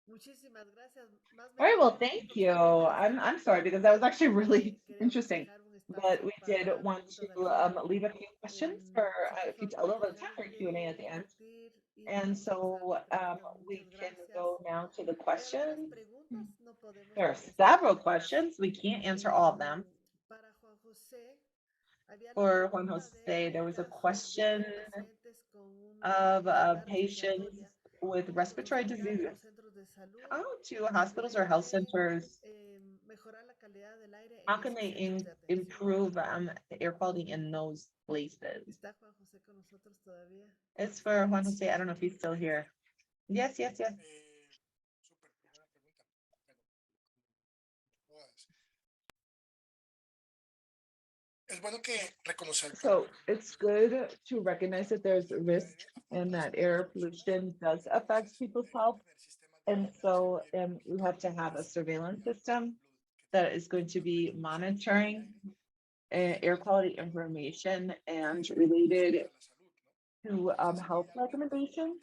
All right, well, thank you. I'm sorry because that was actually really interesting. But we did want to leave a few questions for a little bit of time for Q&A at the end. And so we can go now to the questions. There are several questions. We can't answer all of them. For Juan Jose, there was a question of patients with respiratory diseases. How do hospitals or health centers, how can they improve the air quality in those places? It's for Juan Jose. I don't know if he's still here. Yes, yes, yes. Súper, primera pregunta. Bueno, todas. Es bueno que reconocer, So it's good to recognize that there's risk and that air pollution does affect people's health. And so we have to have a surveillance system that is going to be monitoring air quality information and related to health recommendations.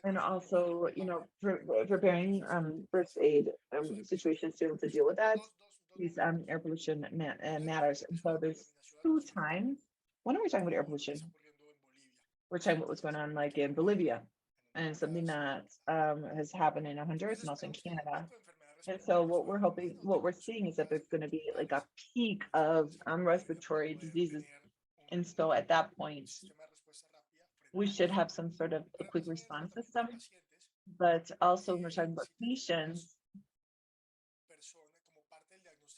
And also, you know, preparing first aid situations to be able to deal with that. These air pollution matters. And so there's 2 times. When are we talking about air pollution? We're talking about what's going on like in Bolivia, and something that has happened in Honduras and also in Canada. And so what we're seeing is that there's going to be like a peak of respiratory diseases. And so at that point, we should have some sort of a quick response system. But also when we're talking about patients,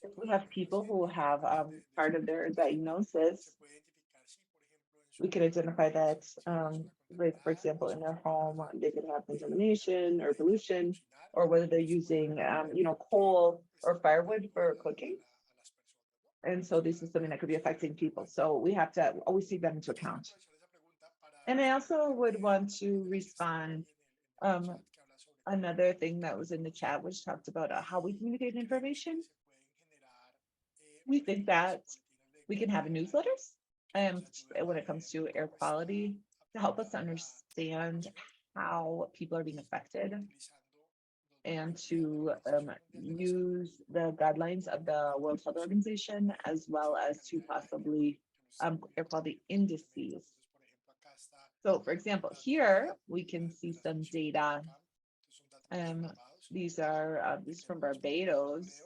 if we have people who have part of their diagnosis, we could identify that, like, for example, in their home, they could have contamination or pollution, or whether they're using, you know, coal or firewood for cooking. And so this is something that could be affecting people. So we have to always take that into account. And I also would want to respond another thing that was in the chat, which talked about how we communicate information. We think that we can have newsletters when it comes to air quality to help us understand how people are being affected and to use the guidelines of the World Health Organization, as well as to possibly air quality indices. So for example, here we can see some data. These is from Barbados.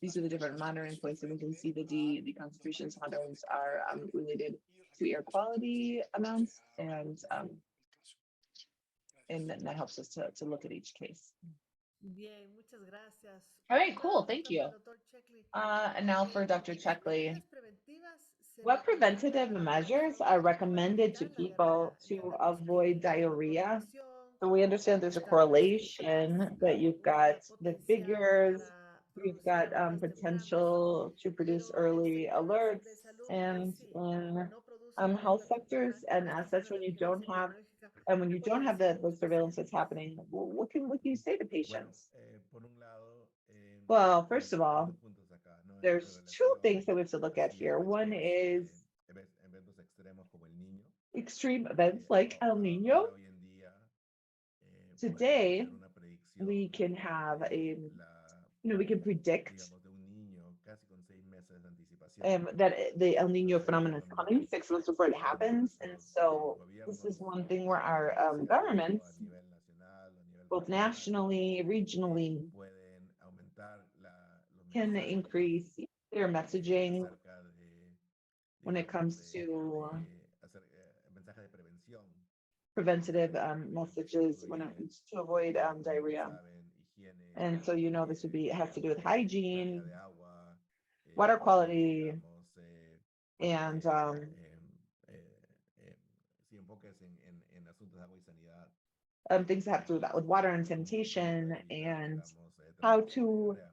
These are the different monitoring points, and we can see the concentrations patterns are related to air quality amounts, and that helps us to look at each case. All right, cool, thank you. And now for Dr. Checkley. What preventative measures are recommended to people to avoid diarrhea? So we understand there's a correlation, that you've got the figures, you've got potential to produce early alerts and in health sectors, and as such, when you don't have the surveillance that's happening, what can you say to patients? Well, first of all, there's 2 things that we have to look at here. One is extreme events like El Nino. Ahora hoy en día podemos Today, hacer una we predicción can have a, de la, we can predict digamos, de un niño casi con 6 meses de anticipación. that the El Nino Entonces ahí es phenomenon is donde coming 6 months before it happens. And so this gobiernos, is one thing where our sea governments, a nivel nacional o a nivel both regional, nationally, regionally, pueden aumentar los can mensajes increase their messaging acerca de, when it digamos, comes to mensajes de prevención, preventative messages when incluye, it's to avoid como diarrhea. saben, higiene, And so, this would be, has to do with calidad hygiene, de agua, water quality, digamos, and si enfoques en asuntos de agua y sanidad, things that have to do with that, with water and cómo sanitation, poder evitar, and digamos, how transmisión de to diarrea.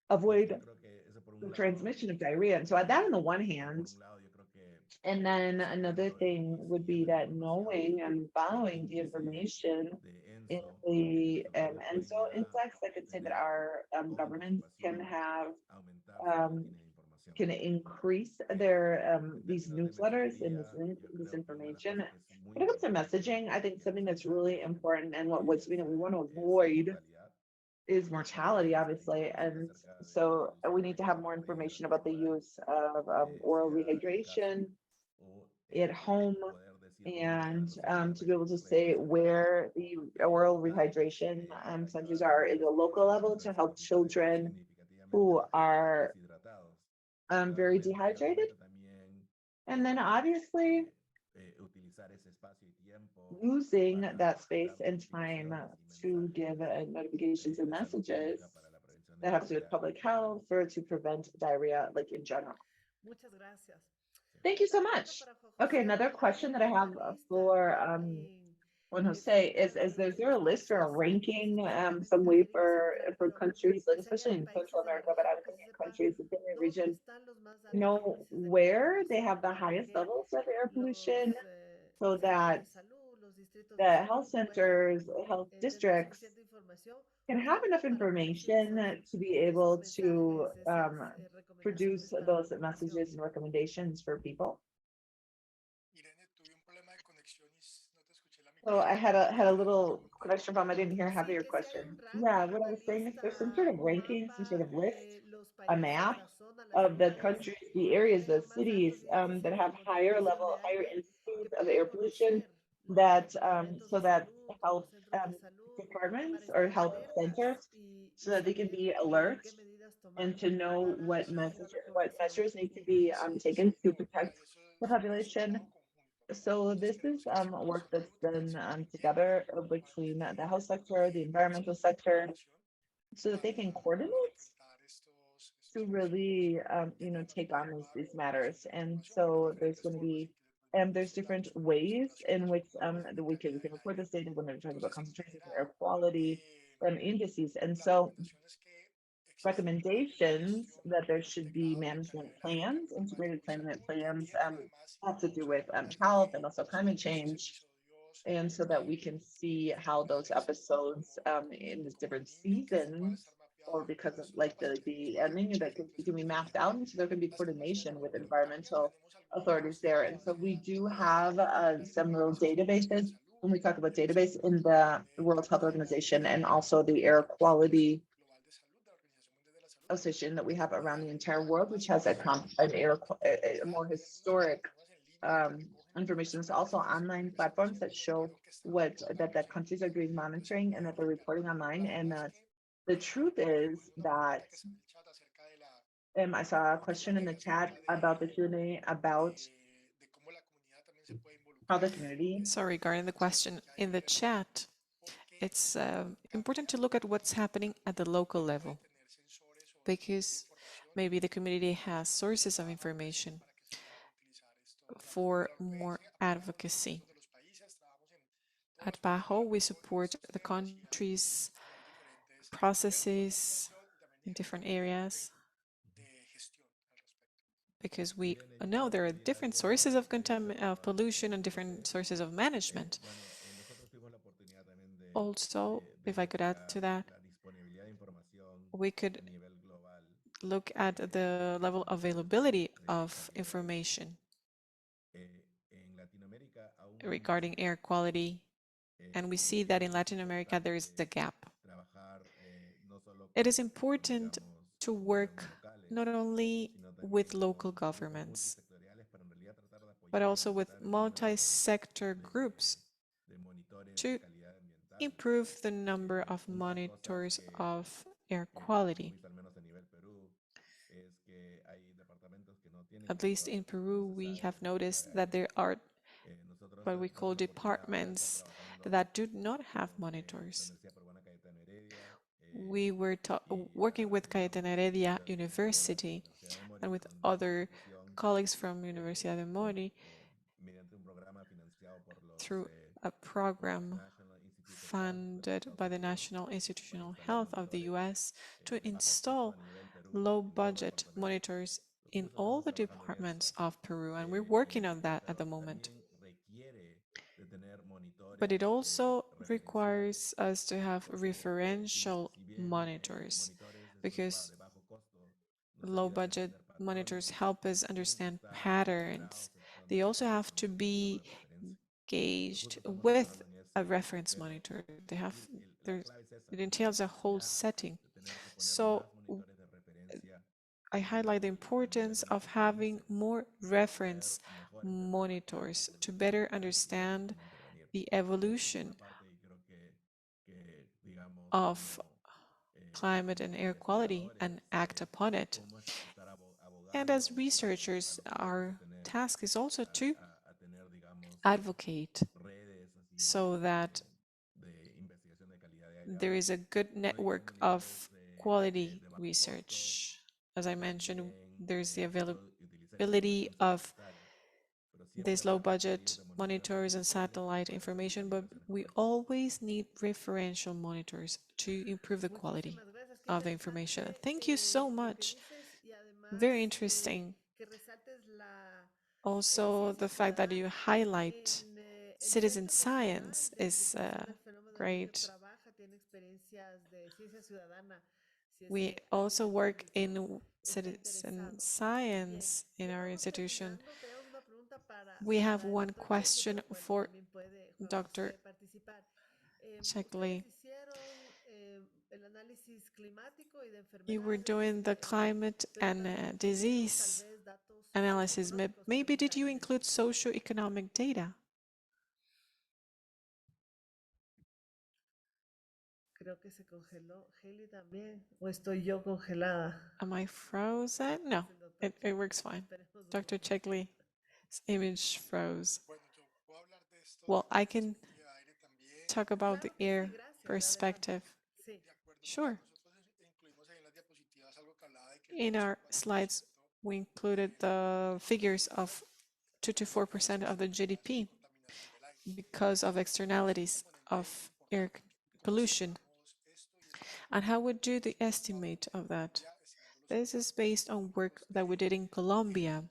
Entonces yo avoid creo que eso por the un lado, transmission of diarrhea. And so, at that on the one por hand, un lado yo creo que and then another sabiendo thing y would be siguiendo la that información knowing and following the índice information de in ENSO, the hoy ENSO ya index, I could say that tener our governments can participación, have aumentar sus um, boletines de información. can increase their En these términos de newsletters and mensajería, yo this creo que una de las information. cosas que es muy When it comes to importante messaging, I think y es something that's necesario really important and what was es, we want to es la avoid mortalidad, is mortality, obviously. información And acerca so del uso we need to have more de information about the oral, use of oral sea en casa rehydration o at home, poder decirlo and a to be able to redes say sociales where the oral locales rehydration para centers ayudar are at a local a level to help personas children who significativamente are deshidratados. Y very dehydrated. obviamente también And then obviously utilizar ese espacio y tiempo using para that space dar and time notificaciones y to mensajes give notifications and de salud messages pública para la prevención de that have to do with diarrea public en health niños. or to prevent diarrhea, like in general. Muchas gracias. Sí. Thank you so Otra pregunta much. para Juan Okay, José. another question that I ¿Hay have una lista for en Juan Jose cerca is de there a los list or a países, ranking some way específicamente América for Central, countries, like pues especially haya in Central países de la America, but región other que se sepa countries within the dónde region, están los más altos índices de where they contaminación have the para highest que levels of air pollution los so centros de that salud, los distritos de the salud health puedan centers, health tener districts suficiente información can have justo enough para producir information to be esos able to mensajes, esas produce recomendaciones para la those población. messages and recommendations for people. Irene, tuve un problema de conexión y no te escuché la So mitad I had a de la little pregunta. connection problem. I didn't hear half of Sí, your que si hay question. un Yeah, ranking, what I una was saying is there's some lista, sort of un ranking, some sort mapa of list, de los a países, map la zona, las of the ciudades countries, the que areas, the tienen más altos cities índices that de have higher contaminación level, de higher aire institutes que of puedan air pollution conocer los that departamentos so de that salud o health los centros de salud para departments or estar health alertas centers so y that they can saber be alert qué medidas and tomar to know para what proteger a la what población. measures need to be Sí, taken sí, to no, protect eso the es un population. trabajo conjunto. So Entonces this is queremos que siempre work solo that's done utilice el tiempo together antes between the health de sector, the environmental comenzar la sector, recomendación so that they can coordinate enfrentar estos to episodios really, en take temas on de PAHO these o prevención matters. de And inundación por so there's diferentes going to formas be, y que les brindemos there's datos different también a ways nuestras in which ciudades that we de can calidad report del this data aire. when we're talking about Entonces, en concentrations of air general, quality and indices. And la so recomendación es que exista una recommendations gestión that there should be integrada de management calidad del aire, plans, cambio integrated climático y management salud, que plans, atiendan además have to do with incluso health and also climate precisamente estos change. episodios And so that we can see how those extremales episodes in the como different el niño que puedan seasons, estar or mapeados because para of estos like mapas y tenemos the todas El las Nino that diferentes can be mapped out, and so there can be las tenemos todas coordination with y también environmental tenemos authorities algunos there. And so base de we do datos have de some little Organización Mundial de la databases Salud, when we talk about tenemos database in algunos the también World Health Organization and also the del air Índice quality Global de Salud de la Organización Mundial de la Salud, association that we have around the entire para world, which además has an a analizar more y ver las historic plataformas en línea que recogen information. There's información also desde online diferentes platforms that estaciones de show gobierno que están that reportando countries are doing Entonces, monitoring and that they're reporting online. la And verdad es que the truth is recuerdo una that pregunta que está en el chat acerca de I saw a de la question in the chat negación about the Q&A about de cómo la comunidad también se puede how the involucrar community. So regarding the question ya in the chat, porque it's important to cambiar look at what's happening at the local puede level, tener sensores o de because información maybe the community has sources of para favorecer information para que se puedan utilizar estos datos. for Pero lo que more dice, apoyamos los advocacy. esfuerzos de los países, trabajamos en todos At los países de PAHO, la we región en support estos the temas y countries' tener diferentes centros de processes coordinación y también in different diferentes areas de gestión al respecto. because we Irene, yo know quiero there are añadir different algo sources of, de eso of que pollution and Juan different José. sources of management. Bueno, nosotros tuvimos la oportunidad también Also, de if I could add to investigar that, la disponibilidad de información we could a nivel global look at the level en availability diferentes of cantidades. information. En Latinoamérica aún hay regarding mucho air quality, and we see that in Latin America there is a gap. trabajar no solo It is con, important digamos, to work gobiernos locales, not only sino with también local con grupos governments, multisectoriales para en realidad tratar de but apoyar y also with aumentar el número multi-sector groups de monitores de to calidad ambiental. improve the number of Una de las cosas monitors of air que hemos quality. visto al menos a nivel Perú es que hay departamentos que no tienen At todos least los in recursos Peru, we necesarios have para cuidar noticed el that aire. there are Nosotros what we call tenemos la oportunidad ahora de estar departments trabajando that do not have con la monitors. Universidad Peruana Cayetano Heredia We were y working with digamos, Cayetana Heredia con la University Universidad de and Mori, with donde en other conjunción, colleagues from Universidad de Mori mediante un programa financiado through a program National Institute of Health de los funded Estados by the Unidos National para Institutional instalar Health of the monitores US to de bajo costo install a nivel Perú low en todos los budget departamentos. monitors in Nosotros all estamos the trabajando en eso, departments of Peru, and we're working on that at the pero moment. también requiere de tener But monitores it also referenciales, requires us to have porque referential si bien monitors, monitores estos because de bajo costo nos low ayudan a budget entender monitors patrones, help us tienen que understand estar patterns. integrados en They donde also have con to un monitor be de referencia. gauged Justo estamos with trabajando en a eso, reference pero monitor. aquí la clave es esa, It ¿no? La entails a whole necesidad setting. de tener que poner So más monitores de referencia I highlight the a nivel importance de of nuestros having países more para poder reference mejor entender monitors patrones to de better calidad y poder understand también intervenir. the Esa es una evolution parte y creo que digamos, of climate and como air quality and investigadores, act upon it. podemos estar And as abogando a researchers, lo que queremos our tener, task is also to a tener, digamos, advocate redes así so that de investigación de calidad de aire. there Ahora, is a good no digo network monitores of quality de bajo costo, research. As I mentioned, también there's the utilizar availability información of satelital, pero siempre these low van a requerir budget de monitores monitors and referenciales satellite para hacer las information, but calibraciones we correctas. always need referential monitors to improve the quality Muchísimas gracias. Qué of the information. interesante Thank you so lo que much. dices y Very además interesting. que resaltes la Also, ciencia the fact that you ciudadana. highlight El citizen Centro Nacional science de is Investigación del Fenómeno del Niño great. trabaja, tiene experiencias de ciencia ciudadana, si es We que alguien also del work público in está citizen interesado. Bien, science in ya our vamos institution. terminando. Tenemos una pregunta We have para el one doctor Checkley, question pero bueno, for también puede Juan Dr. José participar. Ustedes Checkley. hicieron el análisis climático y de You were enfermedades, doing the climate pero and también incluyeron tal disease vez datos analysis. socioeconómicos en Maybe ese did you análisis. include socioeconomic data? Creo que se congeló. Haley también. ¿O estoy yo congelada? Am I frozen? No, Es el doctor it Checkley. works fine. Esperemos un Dr. momento. Checkley's image froze. Bueno, yo puedo hablar de esto Well, desde I la can perspectiva de aire también. talk about the Claro que sí, air gracias. Adelante. perspective. Sí. De acuerdo, mira, Sure. nosotros incluimos ahí en las diapositivas algo que hablaba de que el In 2 our al 4% slides, we included the figures of 2 to 4% of the externalidades de GDP contaminación del aire. because of Es un externalities componente of air importante porque cómo pollution. estimamos esto y esto se And puede how would hacer do the en Colombia, estimate of that? estimando los This is impactos based on work económicos that we did in Colombia,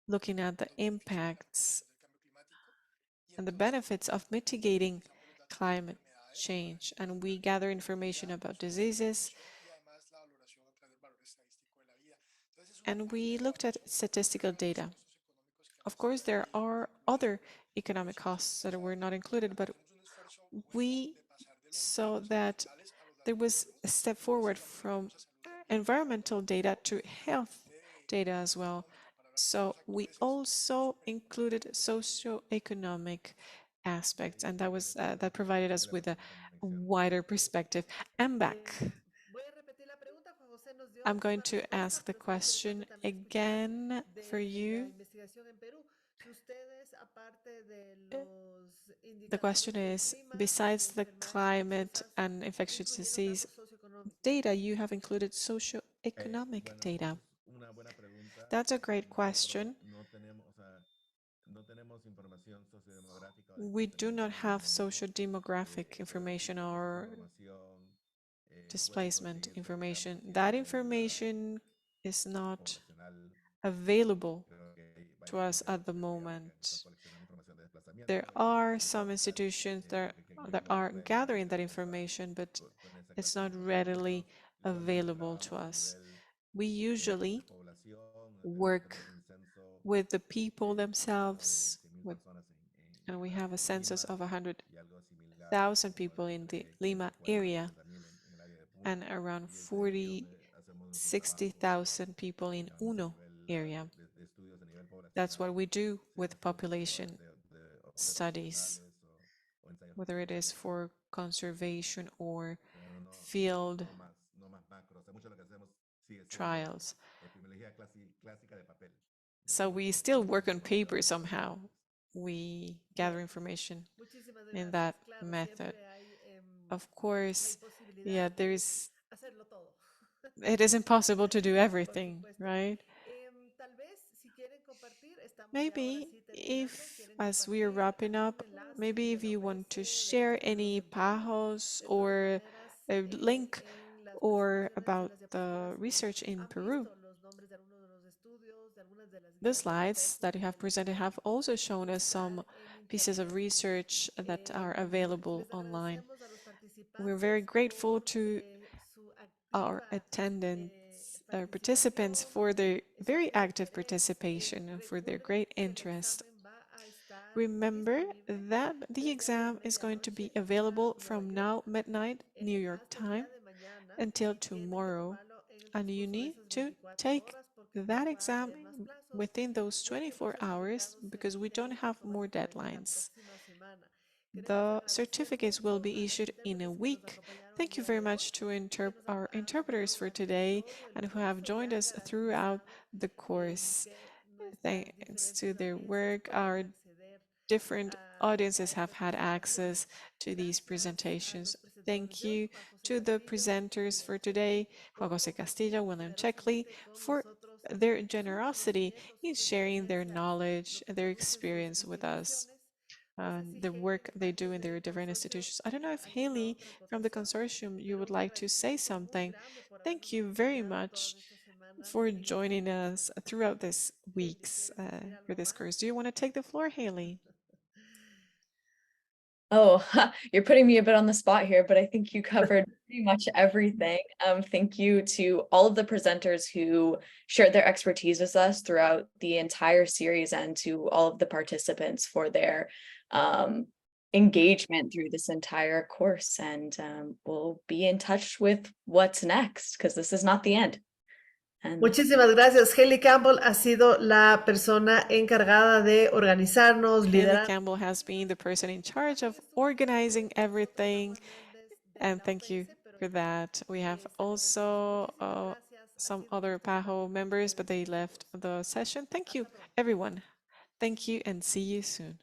looking at the los beneficios de la impacts mitigación del cambio climático y and the entonces benefits of mitigating utilizamos los datos de climate enfermedades para change. And we determinar gather la information calidad, about no solo la diseases, información y además la valoración a través del valor estadístico de la vida. Entonces es una and parte we de looked at evaluación, pero también statistical están los data. costos económicos que han Of course, estado there are vinculados other economic nosotros hemos costs that were pensado not que included, but hacemos un esfuerzo bueno we de pasar de los saw datos that ambientales a los there datos de was salud a step y eso forward lo from aplicamos a salud también. environmental data to La health parte data as well. económica para hablar de So temas we actuales es also included socioeconomic aspects, and that provided us with a wider perspective. I'm back. Voy a repetir la pregunta. Juan José nos dio I'm going una to respuesta, ask the pero sería interesante question también escuchar again for de la you. investigación en Perú. Si ustedes, aparte de Uh, los The question indicadores del is, clima y de besides the enfermedades climate infecciosas, and infectious incluyeron disease datos socioeconómicos. data, you have included socioeconomic Bueno, esa data. es una buena pregunta. That's a great Nosotros question. no tenemos, o sea, no tenemos información sociodemográfica o We do not desplazamiento en el have momento, social demographic pero sí information esa or información puede displacement conseguirse, digamos, information. si That entran en la information is not poblacional. available Creo que hay to varios us at colegios the que digamos que están moment. coleccionando información de There desplazamiento are y some puedo pensar institutions que that igual are pueden gathering that beneficiarse information, but con esa it's clase de not información, readily pero usualmente available to trabajamos a us. nivel We de usually población, tenemos que work tener un censo with the people aproximado de themselves, 100.000 with, personas and we have a census of Lima y algo similar 100,000 como people in the que Lima 40 area 60,000 en el área de Puno. and around Y es ahí donde hacemos nuestro trabajo 60,000 people in digamos, a Uno nivel area. de estudios a nivel That's poblacional, what we do sean with estudios population studies, observacionales o ensayos whether it is observacionales, for conservation or pero field no más macro. O sea, mucho de lo que hacemos sigue siendo trials. epidemiología clásica de papel. So we still work on paper somehow. We gather information Muchísimas in gracias. that Claro, method. siempre hay Of la course, yeah, imposibilidad de there's hacerlo todo. it is impossible to do Por everything, supuesto. right? Tal vez si quieren compartir, estamos ya ahora Maybe sí terminando. if, Quieren as we are compartir wrapping algún up, enlace maybe que if les you want to ofrece de los share estudios any del PAHO. PAHOs De todas or maneras, a link en las or presentaciones, en about las the diapositivas, research in han Peru. visto los nombres de algunos de los estudios, de algunas de las The guías de slides acceso that you que have les presented have also shown us some están en pieces of internet. research that are available Les online. agradecemos a los We're very participantes grateful por to su our activa attendants, our participants participación, for their su very activo active interés. participation and for their Recuerden great que el interest. examen va a estar Remember disponible that the desde ayer exam is going to medianoche be hora available Nueva from York now midnight New York hasta el time día de mañana until y tienen que tomorrow, tomarlo en el and you transcurso de need esas to 24 take horas porque no that va a exam haber más plazos. within those Los 24 tiempos hours certificados se because we don't emiten have more automáticamente la deadlines. próxima semana. Queremos The certificates agradecerles will be a las issued in a intérpretes que nos week. acompañaron el Thank you día very de hoy much to y que nos our han acompañado interpreters for durante today todo el and who have curso joined ya us throughout garantizado the course. que nuestras Thanks to diferentes their audiencias work, puedan our acceder different a audiences have estas had access presentaciones. to these Gracias a presentations. los presentadores Thank de hoy, you Juan José to the Castillo presenters y for Checkley, today, Juan por José Castillo, compartir William Checkley, generosamente con for nosotros their su generosity conocimiento, in sus sharing their experiencias, knowledge, lo que their producen sus experience with us, investigaciones. No sé si the Haley, work de they parte do in their del different consorcio, institutions. I don't know tenga if alguna Haley otra from the acotación, consortium, you pero would un like to say agradecimiento muy something. grande por Thank habernos you very acompañado todas much estas semanas for en este joining curso. us throughout this Haley, weeks ¿quieres decir for algo this más? course. Do you want to take the floor, Haley? Oh, you're putting me a bit on the spot here, but I think you covered pretty much everything. Thank you to all of the presenters who shared their expertise with us throughout the entire series and to all of the participants for their engagement through this entire course. And we'll be in touch with what's next because this is not the end. Muchísimas gracias. Haley Campbell ha sido la persona encargada de organizarnos, Haley liderar. Campbell has been the person in charge of organizing everything, and thank you for that. We have also some other PAHO members, but they left the session. Thank you, everyone. Thank you, and see you soon.